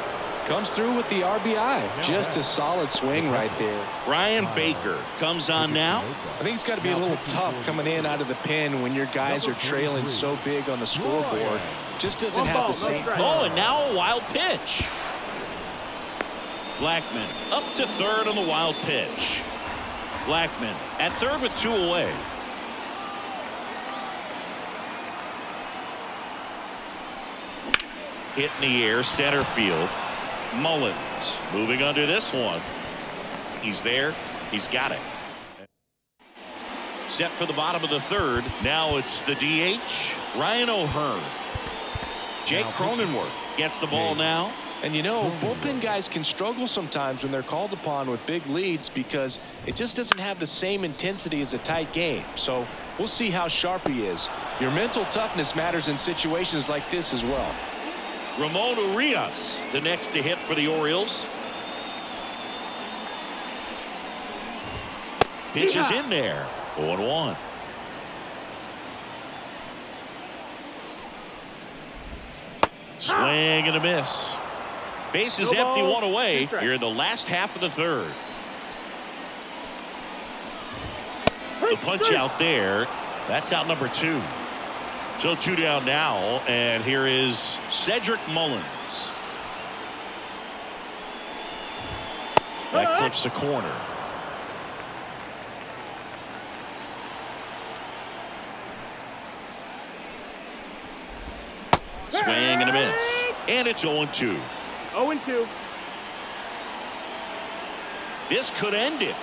Speaker 4: Comes through with the RBI. Just a solid swing right there.
Speaker 2: Ryan Baker comes on now.
Speaker 4: I think it's got to be a little tough coming in out of the pen when your guys are trailing so big on the scoreboard. Just doesn't have the same.
Speaker 2: Oh, and now a wild pitch. Blackman up to third on the wild pitch. Blackman at third with 2 away. Hit in the air, center field. Mullins moving under this one. He's there. He's got it. Set for the bottom of the third. Now it's the DH, Ryan O'Hearn. Jake Cronenworth gets the ball now.
Speaker 4: And you know, bullpen guys can struggle sometimes when they're called upon with big leads because it just doesn't have the same intensity as a tight game. So we'll see how sharp he is. Your mental toughness matters in situations like this as well.
Speaker 2: Ramon Urias, the next to hit for the Orioles. Pitch is in there. 0-1. Swing and a miss. Base is empty, 1 away. Here in the last half of the third. The punch out there. That's out number 2. So 2 down now, and here is Cedric Mullins. That clips the corner. Swing and a miss. And it's 0-2.
Speaker 3: 0-2.
Speaker 2: This could end it.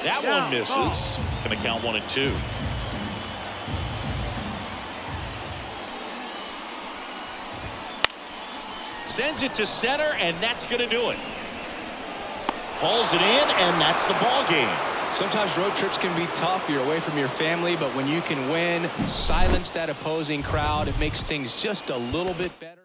Speaker 2: That one misses. Going to count 1-2. Sends it to center, and that's going to do it. Hauls it in, and that's the ball game.
Speaker 4: Sometimes road trips can be tough. You're away from your family, but when you can win, silence that opposing crowd, it makes things just a little bit better.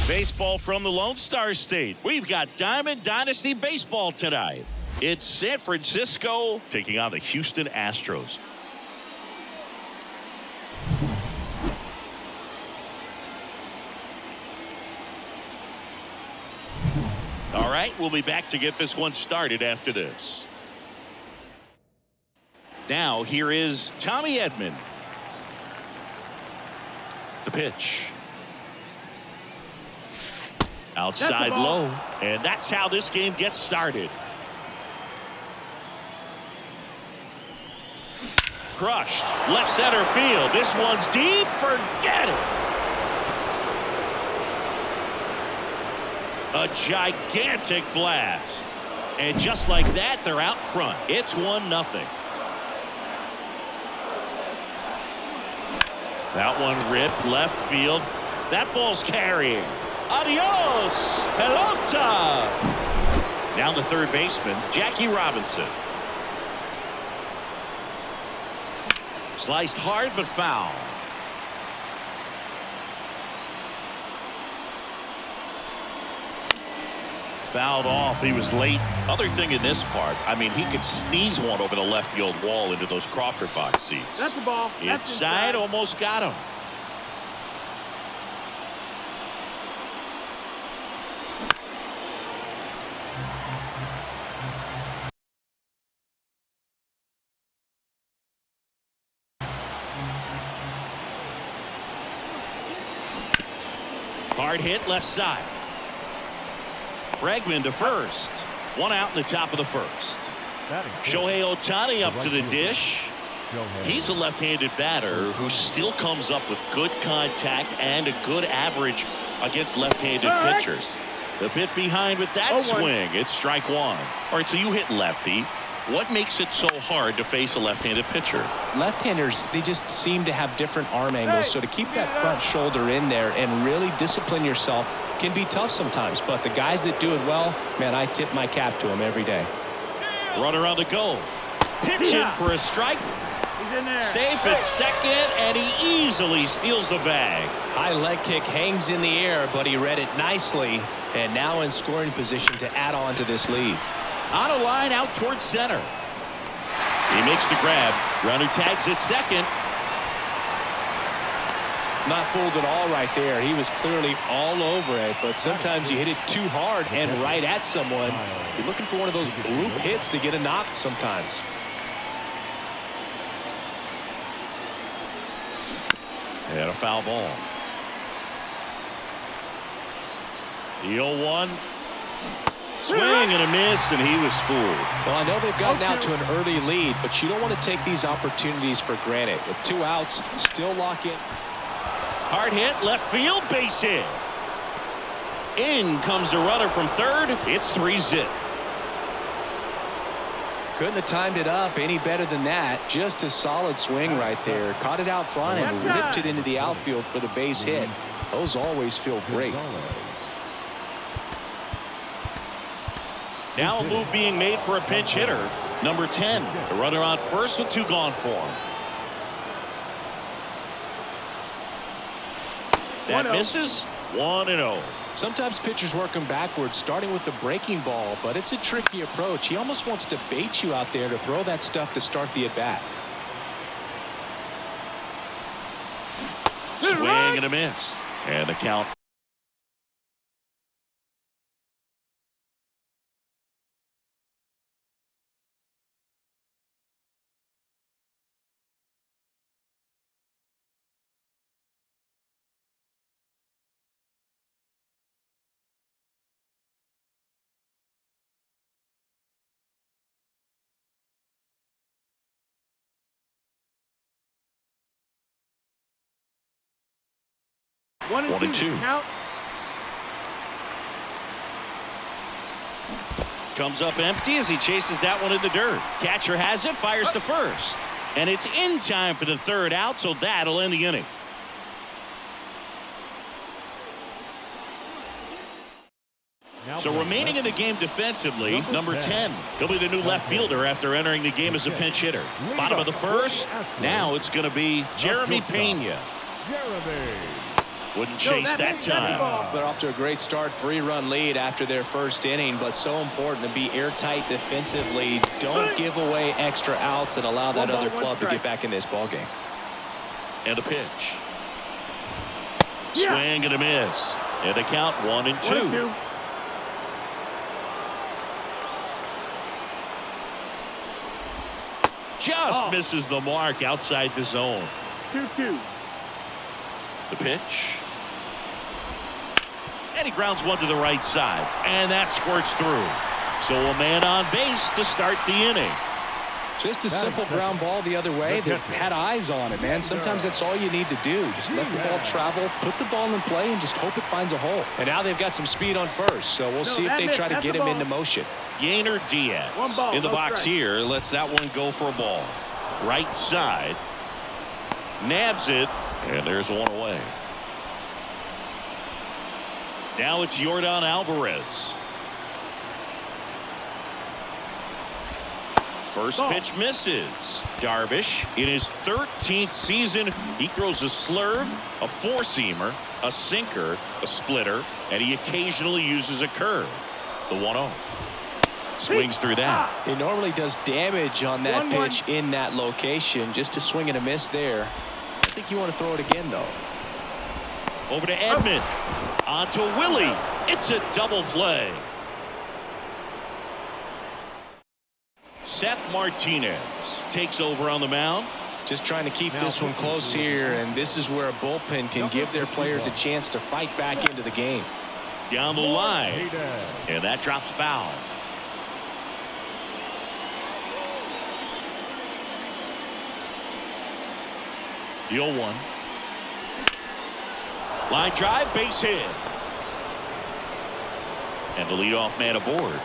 Speaker 2: Baseball from the Lone Star State. We've got Diamond Dynasty Baseball tonight. It's San Francisco taking on the Houston Astros. All right, we'll be back to get this one started after this. Now, here is Tommy Edman. The pitch. Outside low. And that's how this game gets started. Crushed. Left center field. This one's deep. Forget it. A gigantic blast. And just like that, they're out front. It's 1-0. That one ripped left field. That ball's carrying. Adios, pelota. Now the third baseman, Jackie Robinson. Sliced hard but foul. Fouled off. He was late. Other thing in this part, I mean, he could sneeze one over the left field wall into those Crawford box seats.
Speaker 3: That's the ball. That's
Speaker 2: inside, almost got him. Hard hit left side. Bregman to first. One out in the top of the first. Shohei Ohtani up to the dish. He's a left-handed batter who still comes up with good contact and a good average against left-handed pitchers. The bit behind with that swing. It's strike one. All right, so you hit lefty. What makes it so hard to face a left-handed pitcher?
Speaker 4: Left-handers, they just seem to have different arm angles. So to keep that front shoulder in there and really discipline yourself can be tough sometimes. But the guys that do it well, man, I tip my cap to them every day.
Speaker 2: Runner on the go. Pitch in for a strike.
Speaker 3: He's in there.
Speaker 2: Safe at second, and he easily steals the bag.
Speaker 4: High leg kick hangs in the air, but he read it nicely. And now in scoring position to add on to this lead.
Speaker 2: On a line out towards center. He makes the grab. Runner tags at second.
Speaker 4: Not fooled at all right there. He was clearly all over it, but sometimes you hit it too hard and right at someone. You're looking for one of those group hits to get a knock sometimes.
Speaker 2: And a foul ball. The 0-1. Swing and a miss, and he was fooled.
Speaker 4: Well, I know they've gotten out to an early lead, but you don't want to take these opportunities for granted. With 2 outs, still lock in.
Speaker 2: Hard hit, left field, base hit. In comes the runner from third. It's 3-0.
Speaker 4: Couldn't have timed it up any better than that. Just a solid swing right there. Caught it out front and ripped it into the outfield for the base hit. Those always feel great.
Speaker 2: Now a move being made for a pinch hitter. Number 10. The runner on first with 2 gone for him. That misses. 1-0.
Speaker 4: Sometimes pitchers work them backwards, starting with the breaking ball, but it's a tricky approach. He almost wants to bait you out there to throw that stuff to start the at-bat.
Speaker 2: Swing and a miss. And the count.
Speaker 3: One and two. Count.
Speaker 2: Comes up empty as he chases that one in the dirt. Catcher has it, fires to first. And it's in time for the 3rd out, so that'll end the inning. So remaining in the game defensively, number 10. He'll be the new left fielder after entering the game as a pinch hitter. Bottom of the 1st. Now it's going to be Jeremy Pena. Wouldn't chase that time.
Speaker 4: They're off to a great start. 3-run lead after their first inning, but so important to be airtight defensively. Don't give away extra outs and allow that other club to get back in this ballgame.
Speaker 2: And a pitch. Swing and a miss. And the count 1-2. Just misses the mark outside the zone.
Speaker 3: 2-2.
Speaker 2: The pitch. And he grounds one to the right side. And that squirts through. So a man on base to start the inning.
Speaker 4: Just a simple ground ball the other way. They had eyes on it, man. Sometimes that's all you need to do. Just let the ball travel, put the ball in play, and just hope it finds a hole. And now they've got some speed on first, so we'll see if they try to get him into motion.
Speaker 2: Yainer Diaz in the box here. Lets that one go for a ball. Right side. Nabs it. And there's one away. Now it's Yordan Alvarez. First pitch misses. Darvish in his 13th season. He throws a slurve, a 4-seamer, a sinker, a splitter, and he occasionally uses a curve. The 1-0. Swings through that.
Speaker 4: He normally does damage on that pitch in that location. Just a swing and a miss there. I think you want to throw it again, though.
Speaker 2: Over to Edman. On to Willie. It's a double play. Seth Martinez takes over on the mound.
Speaker 4: Just trying to keep this one close here, and this is where a bullpen can give their players a chance to fight back into the game.
Speaker 2: Down the line, and that drops foul. The 0-1. Line drive, base hit. And the leadoff man aboard.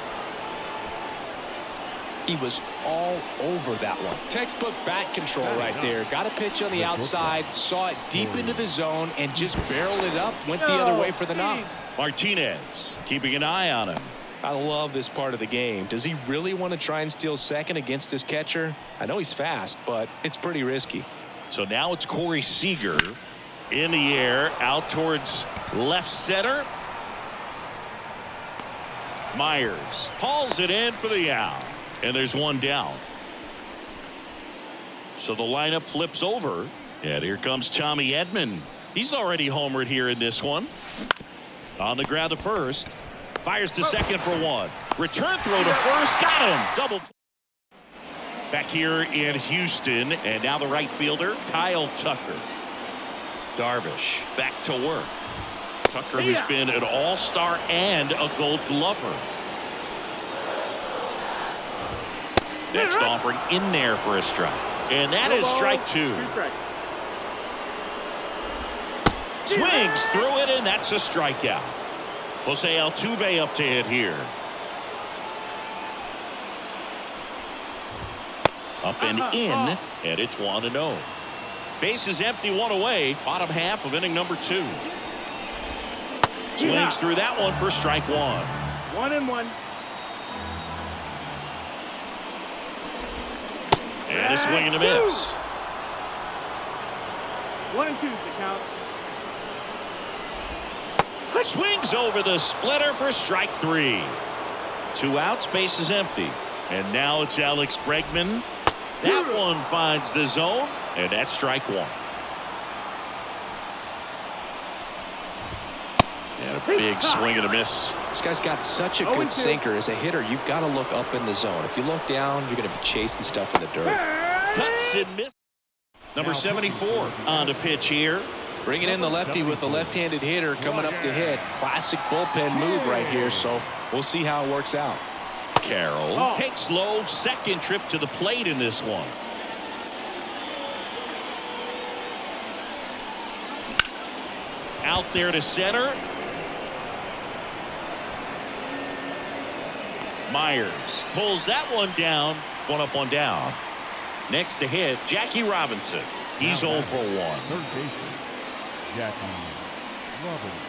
Speaker 4: He was all over that one. Textbook bat control right there. Got a pitch on the outside, saw it deep into the zone, and just barreled it up, went the other way for the knock.
Speaker 2: Martinez keeping an eye on him.
Speaker 4: I love this part of the game. Does he really want to try and steal second against this catcher? I know he's fast, but it's pretty risky.
Speaker 2: So now it's Corey Seager in the air out towards left center. Myers hauls it in for the out, and there's one down. So the lineup flips over, and here comes Tommy Edman. He's already homered here in this one. On the ground to first, fires to second for one. Return throw to first, got him. Double. Back here in Houston, and now the right fielder, Kyle Tucker. Darvish back to work. Tucker has been an all-star and a Gold Glover. Next offering in there for a strike. And that is strike two. Swings through it, and that's a strikeout. Jose Altuve up to hit here. Up and in, and it's 1-0. Base is empty, one away. Bottom half of inning number 2. Swings through that one for strike one.
Speaker 3: 1-1.
Speaker 2: And a swing and a miss.
Speaker 3: 1-2 to count.
Speaker 2: Swings over the splitter for strike 3. 2 outs, base is empty. And now it's Alex Bregman. That one finds the zone, and that's strike 1. And a big swing and a miss.
Speaker 4: This guy's got such a good sinker. As a hitter, you've got to look up in the zone. If you look down, you're going to be chasing stuff in the dirt.
Speaker 2: Cuts and miss. Number 74 on the pitch here.
Speaker 4: Bringing in the lefty with the left-handed hitter coming up to hit. Classic bullpen move right here, so we'll see how it works out.
Speaker 2: Carroll takes low, second trip to the plate in this one. Out there to center. Myers pulls that one down. One up, one down. Next to hit, Jackie Robinson. He's 0 for 1.
Speaker 5: Third baseman, Jackie Robinson.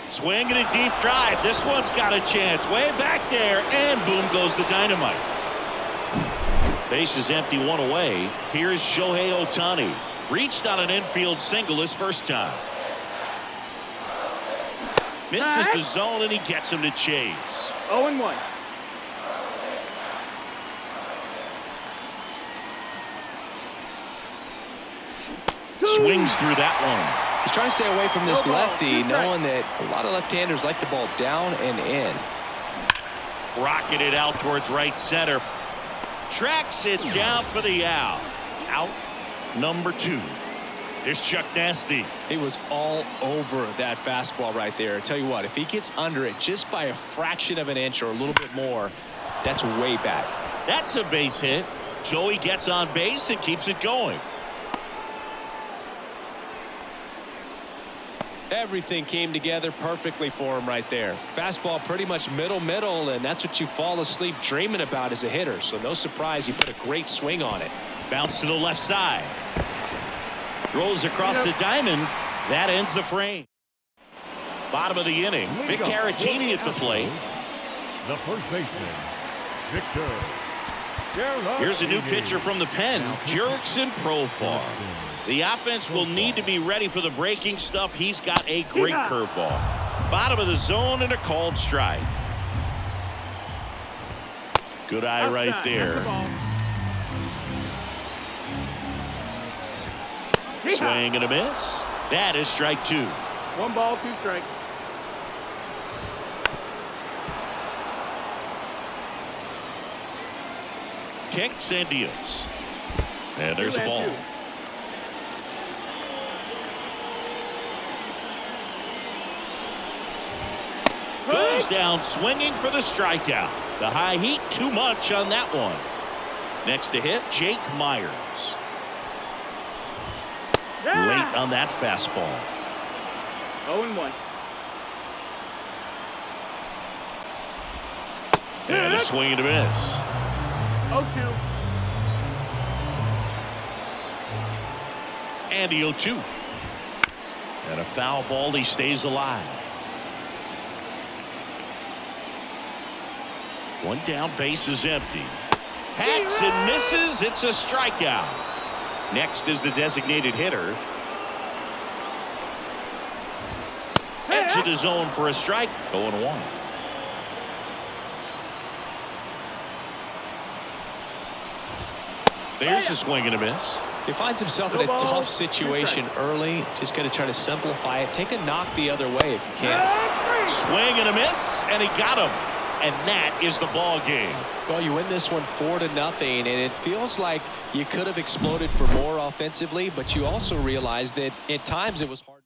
Speaker 2: Swing and a deep drive. This one's got a chance. Way back there, and boom goes the dynamite. Base is empty, one away. Here's Shohei Ohtani. Reached on an infield single his first time. Misses the zone, and he gets him to chase.
Speaker 3: 0-1.
Speaker 2: Swings through that one.
Speaker 4: He's trying to stay away from this lefty, knowing that a lot of left-handers like the ball down and in.
Speaker 2: Rocketed out towards right center. Tracks it down for the out. Out number 2. There's Chuck Nasty.
Speaker 4: He was all over that fastball right there. I tell you what, if he gets under it just by a fraction of an inch or a little bit more, that's way back.
Speaker 2: That's a base hit. Joey gets on base and keeps it going.
Speaker 4: Everything came together perfectly for him right there. Fastball pretty much middle, and that's what you fall asleep dreaming about as a hitter. So no surprise he put a great swing on it.
Speaker 2: Bounce to the left side. Rolls across the diamond. That ends the frame. Bottom of the inning. Vic Caratini at the plate.
Speaker 5: The first baseman, Victor.
Speaker 2: Here's a new pitcher from the pen, Jurickson Profar. The offense will need to be ready for the breaking stuff. He's got a great curveball. Bottom of the zone and a called strike. Good eye right there. Swing and a miss. That is strike 2.
Speaker 3: 1 ball, 2 strikes.
Speaker 2: Kicks and deals. And there's the ball.
Speaker 3: 2-2.
Speaker 2: Goes down swinging for the strikeout. The high heat, too much on that one. Next to hit, Jake Myers. Late on that fastball.
Speaker 3: 0-1.
Speaker 2: And a swing and a miss.
Speaker 3: 0-2.
Speaker 2: And the 0-2. And a foul ball, he stays alive. One down, base is empty. Hacks and misses. It's a strikeout. Next is the designated hitter. Edge of the zone for a strike. 0-1. There's a swing and a miss.
Speaker 4: He finds himself in a tough situation early. Just going to try to simplify it. Take a knock the other way if you can.
Speaker 2: Swing and a miss, and he got him. And that is the ball game.
Speaker 4: Well, you win this one 4-0, and it feels like you could have exploded for more offensively, but you also realize that at times it was hard.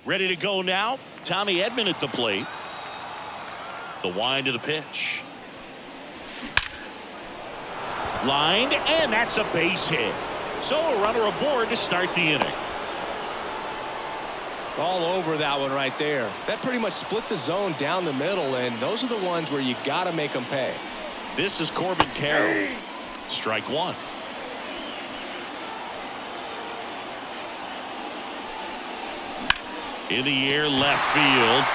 Speaker 2: Ready to go now. Tommy Edman at the plate. The wind of the pitch. Lined, and that's a base hit. So a runner aboard to start the inning.
Speaker 4: All over that one right there. That pretty much split the zone down the middle, and those are the ones where you got to make them pay.
Speaker 2: This is Corbin Carroll. Strike one. In the air, left field.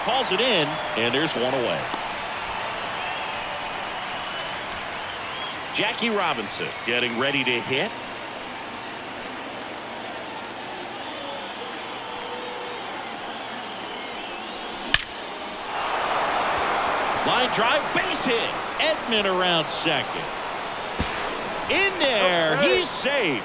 Speaker 2: Calls it in, and there's one away. Jackie Robinson getting ready to hit. Line drive, base hit. Edman around second. In there, he's safe.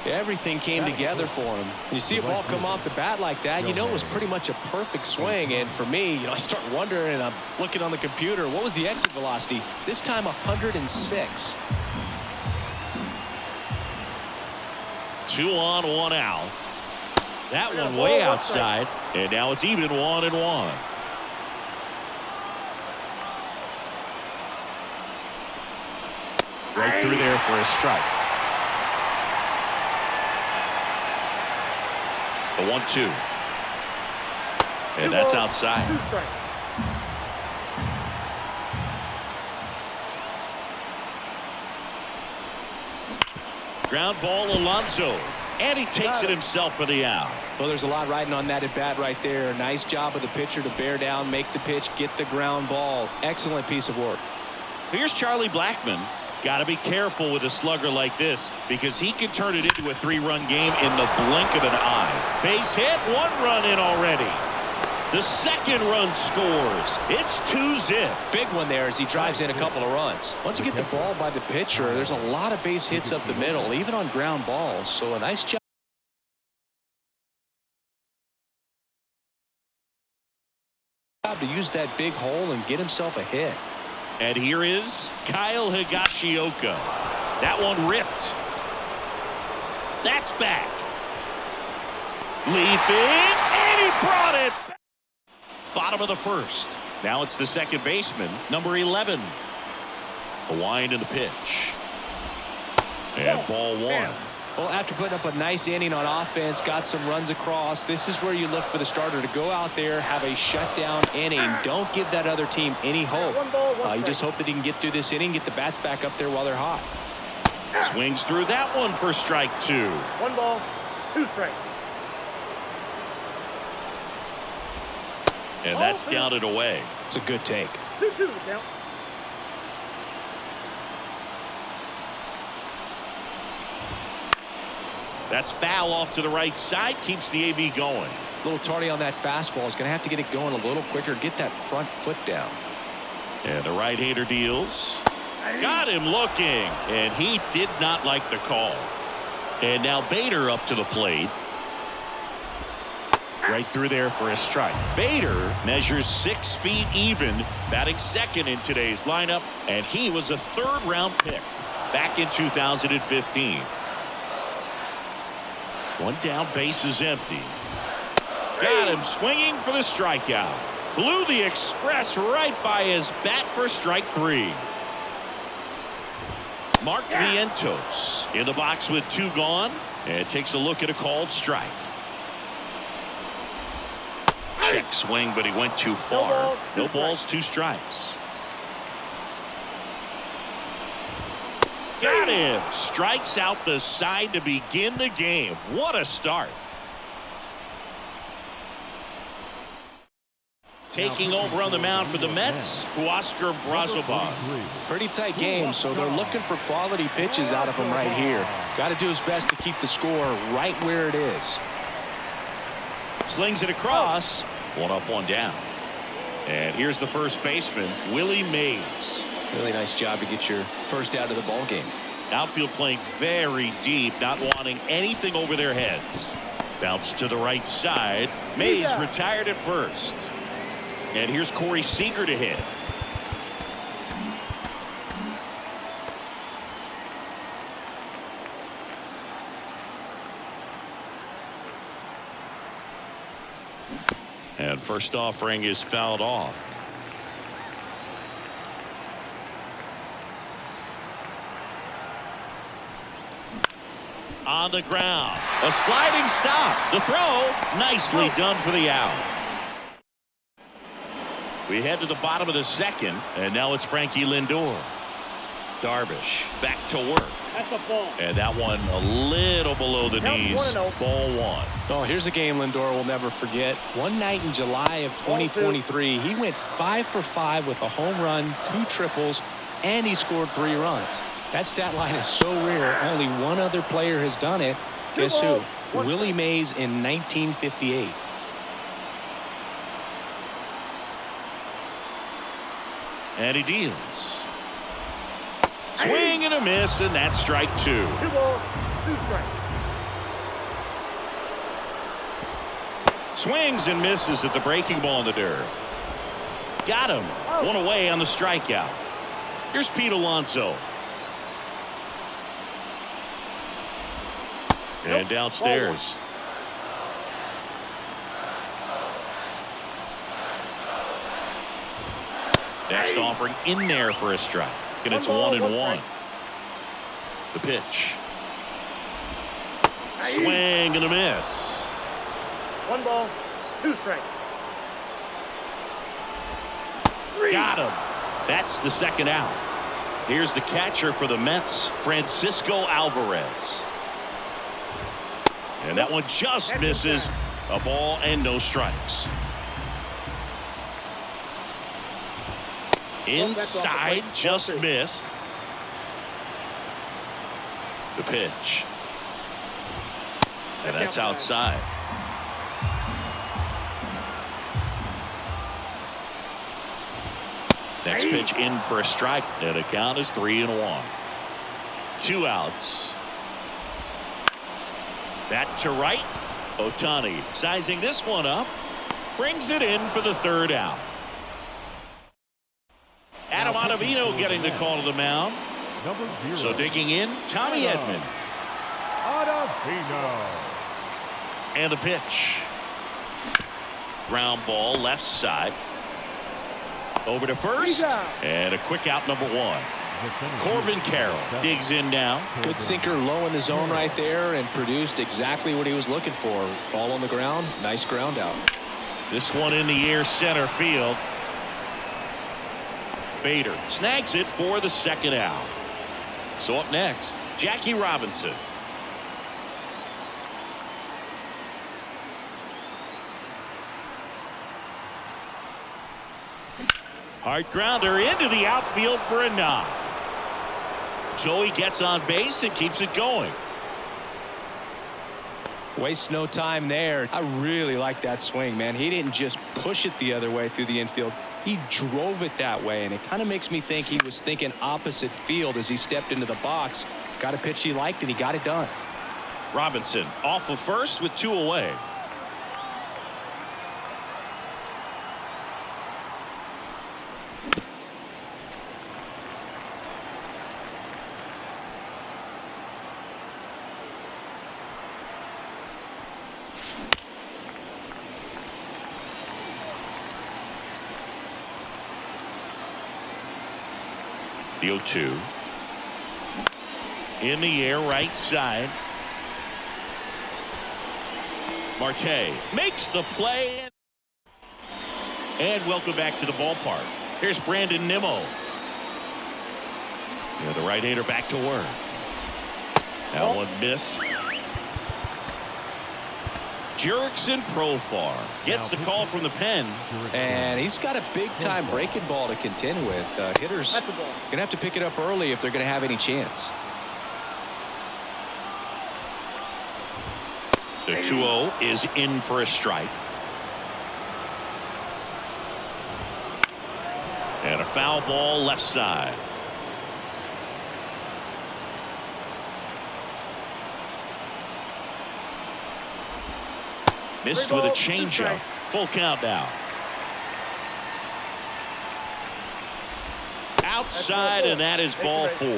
Speaker 4: Everything came together for him. You see a ball come off the bat like that, you know it was pretty much a perfect swing. And for me, I start wondering, and I'm looking on the computer, what was the exit velocity? This time 106.
Speaker 2: 2 on, 1 out. That one way outside, and now it's even 1-1. Right through there for a strike. The 1-2. And that's outside. Ground ball, Alonso. And he takes it himself for the out.
Speaker 4: Well, there's a lot riding on that at bat right there. Nice job of the pitcher to bear down, make the pitch, get the ground ball. Excellent piece of work.
Speaker 2: Here's Charlie Blackmon. Got to be careful with a slugger like this because he can turn it into a 3-run game in the blink of an eye. Base hit, 1 run in already. The second run scores. It's 2-zip.
Speaker 4: Big one there as he drives in a couple of runs. Once you get the ball by the pitcher, there's a lot of base hits up the middle, even on ground balls. So a nice job to use that big hole and get himself a hit.
Speaker 2: And here is Kyle Higashioka. That one ripped. That's back. Leaping, and he brought it. Bottom of the first. Now it's the second baseman, number 11. The wind and the pitch. And ball 1.
Speaker 4: Well, after putting up a nice inning on offense, got some runs across, this is where you look for the starter to go out there, have a shutdown inning. Don't give that other team any hope. You just hope that he can get through this inning, get the bats back up there while they're hot.
Speaker 2: Swings through that one for strike 2.
Speaker 3: 1 ball, 2 strikes.
Speaker 2: And that's down and away.
Speaker 4: It's a good take.
Speaker 3: 2-2 count.
Speaker 2: That's foul off to the right side. Keeps the AB going.
Speaker 4: A little tardy on that fastball. He's going to have to get it going a little quicker. Get that front foot down.
Speaker 2: And the right-hander deals. Got him looking. And he did not like the call. And now Bader up to the plate. Right through there for a strike. Bader measures 6 feet even, batting second in today's lineup, and he was a 3rd-round pick back in 2015. 1 down, base is empty. Got him swinging for the strikeout. Blew the express right by his bat for strike 3. Mark Vientos in the box with 2 gone, and takes a look at a called strike. Check swing, but he went too far. No balls, 2 strikes. Got him. Strikes out the side to begin the game. What a start. Taking over on the mound for the Mets, Huascar Brazoban.
Speaker 4: Pretty tight game, so they're looking for quality pitches out of him right here. Got to do his best to keep the score right where it is.
Speaker 2: Slings it across. 1 up, 1 down. And here's the first baseman, Willie Mays.
Speaker 4: Really nice job to get your first out of the ball game.
Speaker 2: Outfield playing very deep, not wanting anything over their heads. Bounce to the right side. Mays retired at first. And here's Corey Seager to hit. And first offering is fouled off. On the ground. A sliding stop. The throw. Nicely done for the out. We head to the bottom of the second, and now it's Frankie Lindor. Darvish back to work.
Speaker 3: That's a ball.
Speaker 2: And that one a little below the
Speaker 3: Count
Speaker 2: knees.
Speaker 3: 1-0.
Speaker 2: Ball one.
Speaker 4: Oh, here's a game Lindor will never forget.
Speaker 1: One night in July of 2023, he went 5 for 5 with a home run, 2 triples, and he scored 3 runs. That stat line is so rare. Only one other player has done it. Guess who? Willie Mays in 1958.
Speaker 2: And he deals. Swing and a miss, and that's strike 2.
Speaker 3: 2 balls, 2 strikes.
Speaker 2: Swings and misses at the breaking ball in the dirt. Got him. One away on the strikeout. Here's Pete Alonso. And downstairs. Next offering in there for a strike. And it's 1-1. The pitch. Swing and a miss.
Speaker 3: 1 ball, 2 strikes.
Speaker 2: Got him. That's the second out. Here's the catcher for the Mets, Francisco Alvarez. And that one just misses. A ball and no strikes. Inside, just missed. The pitch. And that's outside. Next pitch in for a strike. And the count is 3-1. 2 outs. That to right. Ohtani sizing this one up. Brings it in for the 3rd out. Adam Ottavino getting the call to the mound.
Speaker 5: Number 0.
Speaker 2: So digging in, Tommy Edman.
Speaker 5: Ottavino.
Speaker 2: And the pitch. Ground ball left side. Over to first. And a quick out, number 1. Corbin Carroll digs in now.
Speaker 4: Good sinker low in the zone right there and produced exactly what he was looking for. Ball on the ground. Nice ground out.
Speaker 2: This one in the air, center field. Bader snags it for the 2nd out. So up next, Jackie Robinson. Hard grounder into the outfield for a knock. Joey gets on base and keeps it going.
Speaker 4: Wastes no time there. I really like that swing, man. He didn't just push it the other way through the infield. He drove it that way, and it kind of makes me think he was thinking opposite field as he stepped into the box. Got a pitch he liked, and he got it done.
Speaker 2: Robinson off of first with 2 away. The 0-2. In the air, right side. Marte makes the play. And welcome back to the ballpark. Here's Brandon Nimmo. Yeah, the right-hander back to work. That one missed. Jurickson Profar gets the call from the pen.
Speaker 4: And he's got a big-time breaking ball to contend with. Hitters
Speaker 3: That's a ball.
Speaker 4: going to have to pick it up early if they're going to have any chance.
Speaker 2: The 2-0 is in for a strike. And a foul ball left side. Missed with a changeup. Full count now. Outside, and that is ball 4.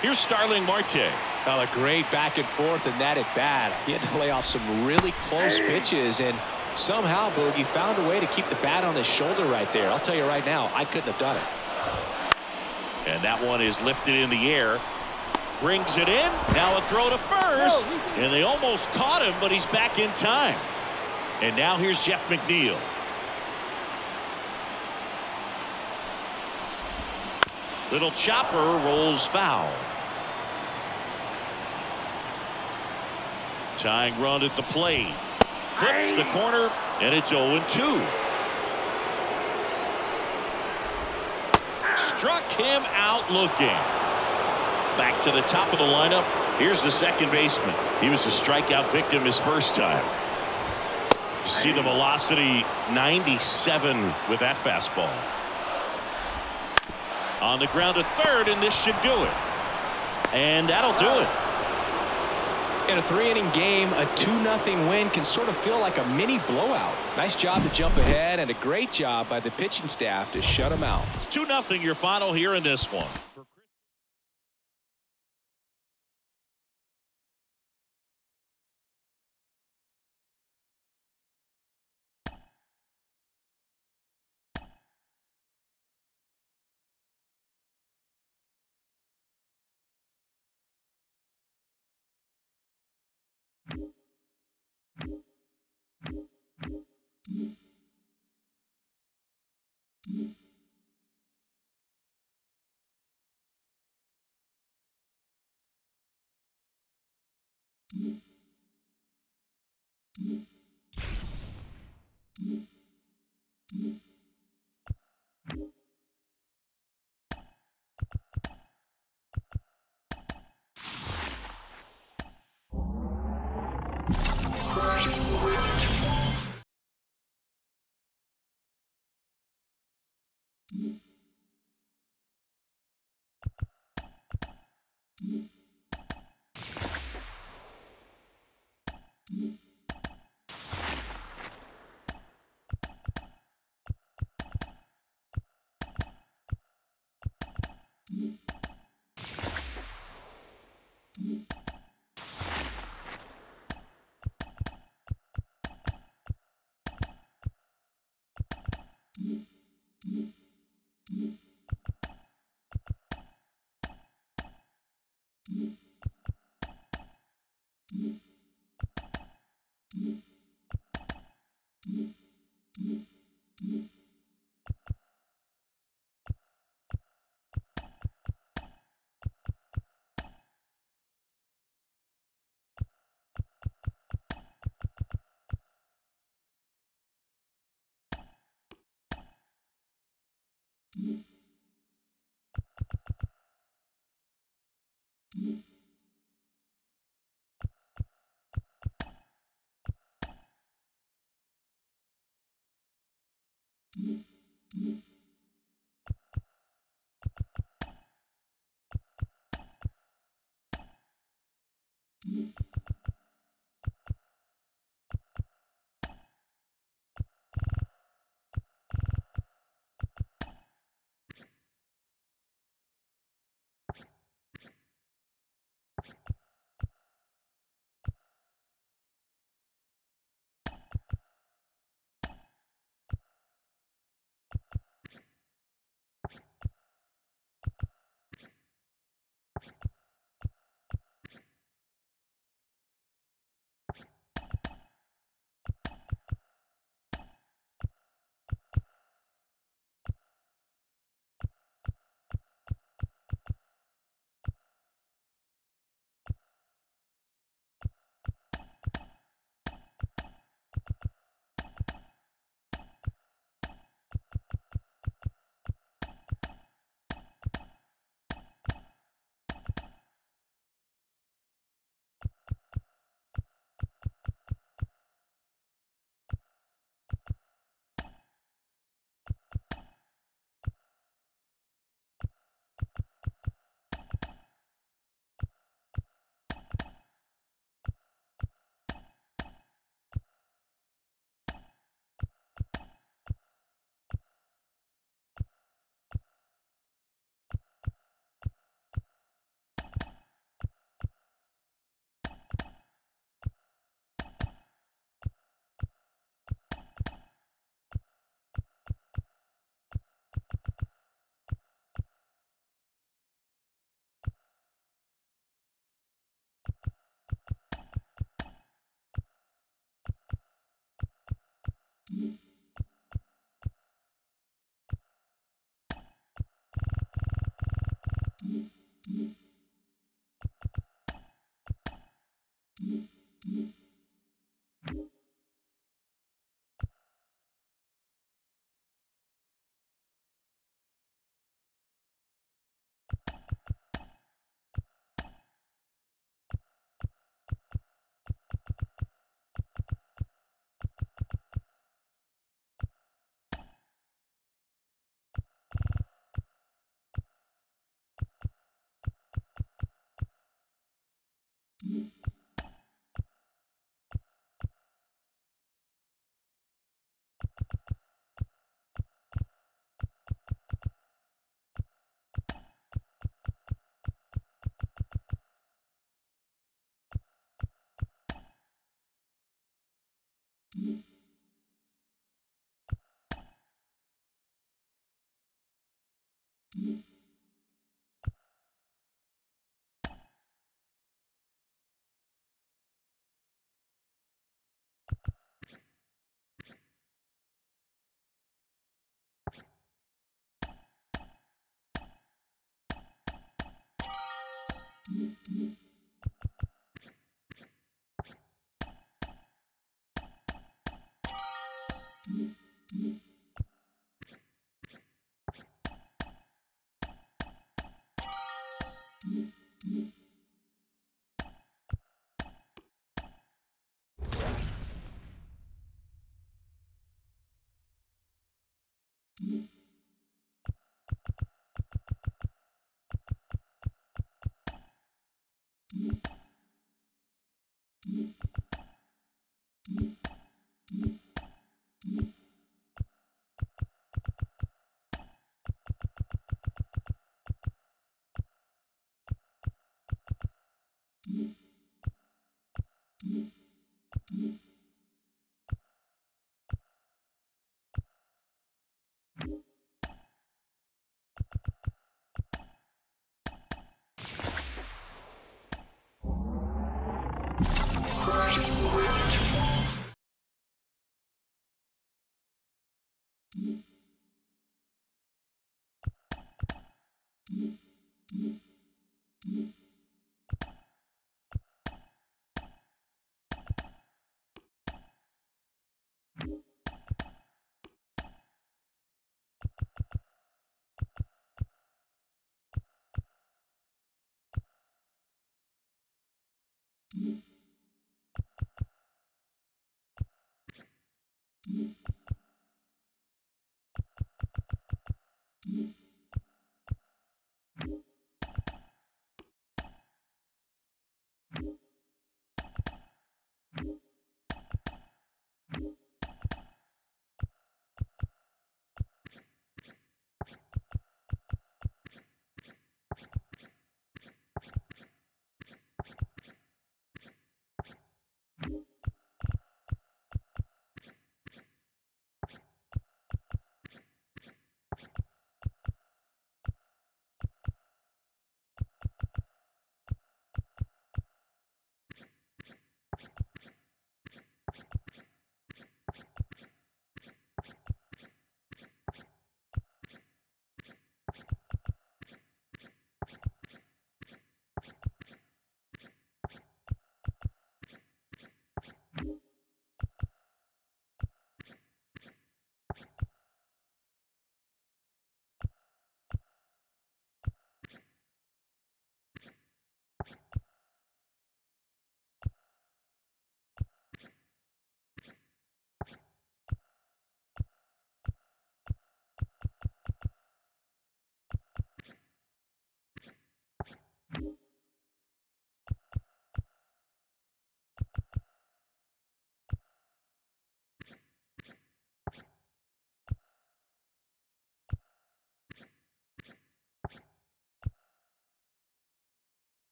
Speaker 2: Here's Starling Marte.
Speaker 4: Well, a great back and forth, and that at bat. He had to lay off some really close pitches, and Somehow Boogie found a way to keep the bat on his shoulder right there. I'll tell you right now, I couldn't have done it.
Speaker 2: And that one is lifted in the air. Brings it in. Now a throw to first. And they almost caught him, but he's back in time. And now here's Jeff McNeil. Little chopper rolls foul. Tying run at the plate. Clips the corner, and it's 0-2. Struck him out looking. Back to the top of the lineup. Here's the second baseman. He was a strikeout victim his first time. See the velocity, 97 with that fastball. On the ground at third, and this should do it. And that'll do it.
Speaker 4: In a 3-inning game, a 2-0 win can sort of feel like a mini blowout. Nice job to jump ahead, and a great job by the pitching staff to shut them out.
Speaker 2: 2-0 your final here in this one.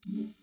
Speaker 6: Mm-hmm.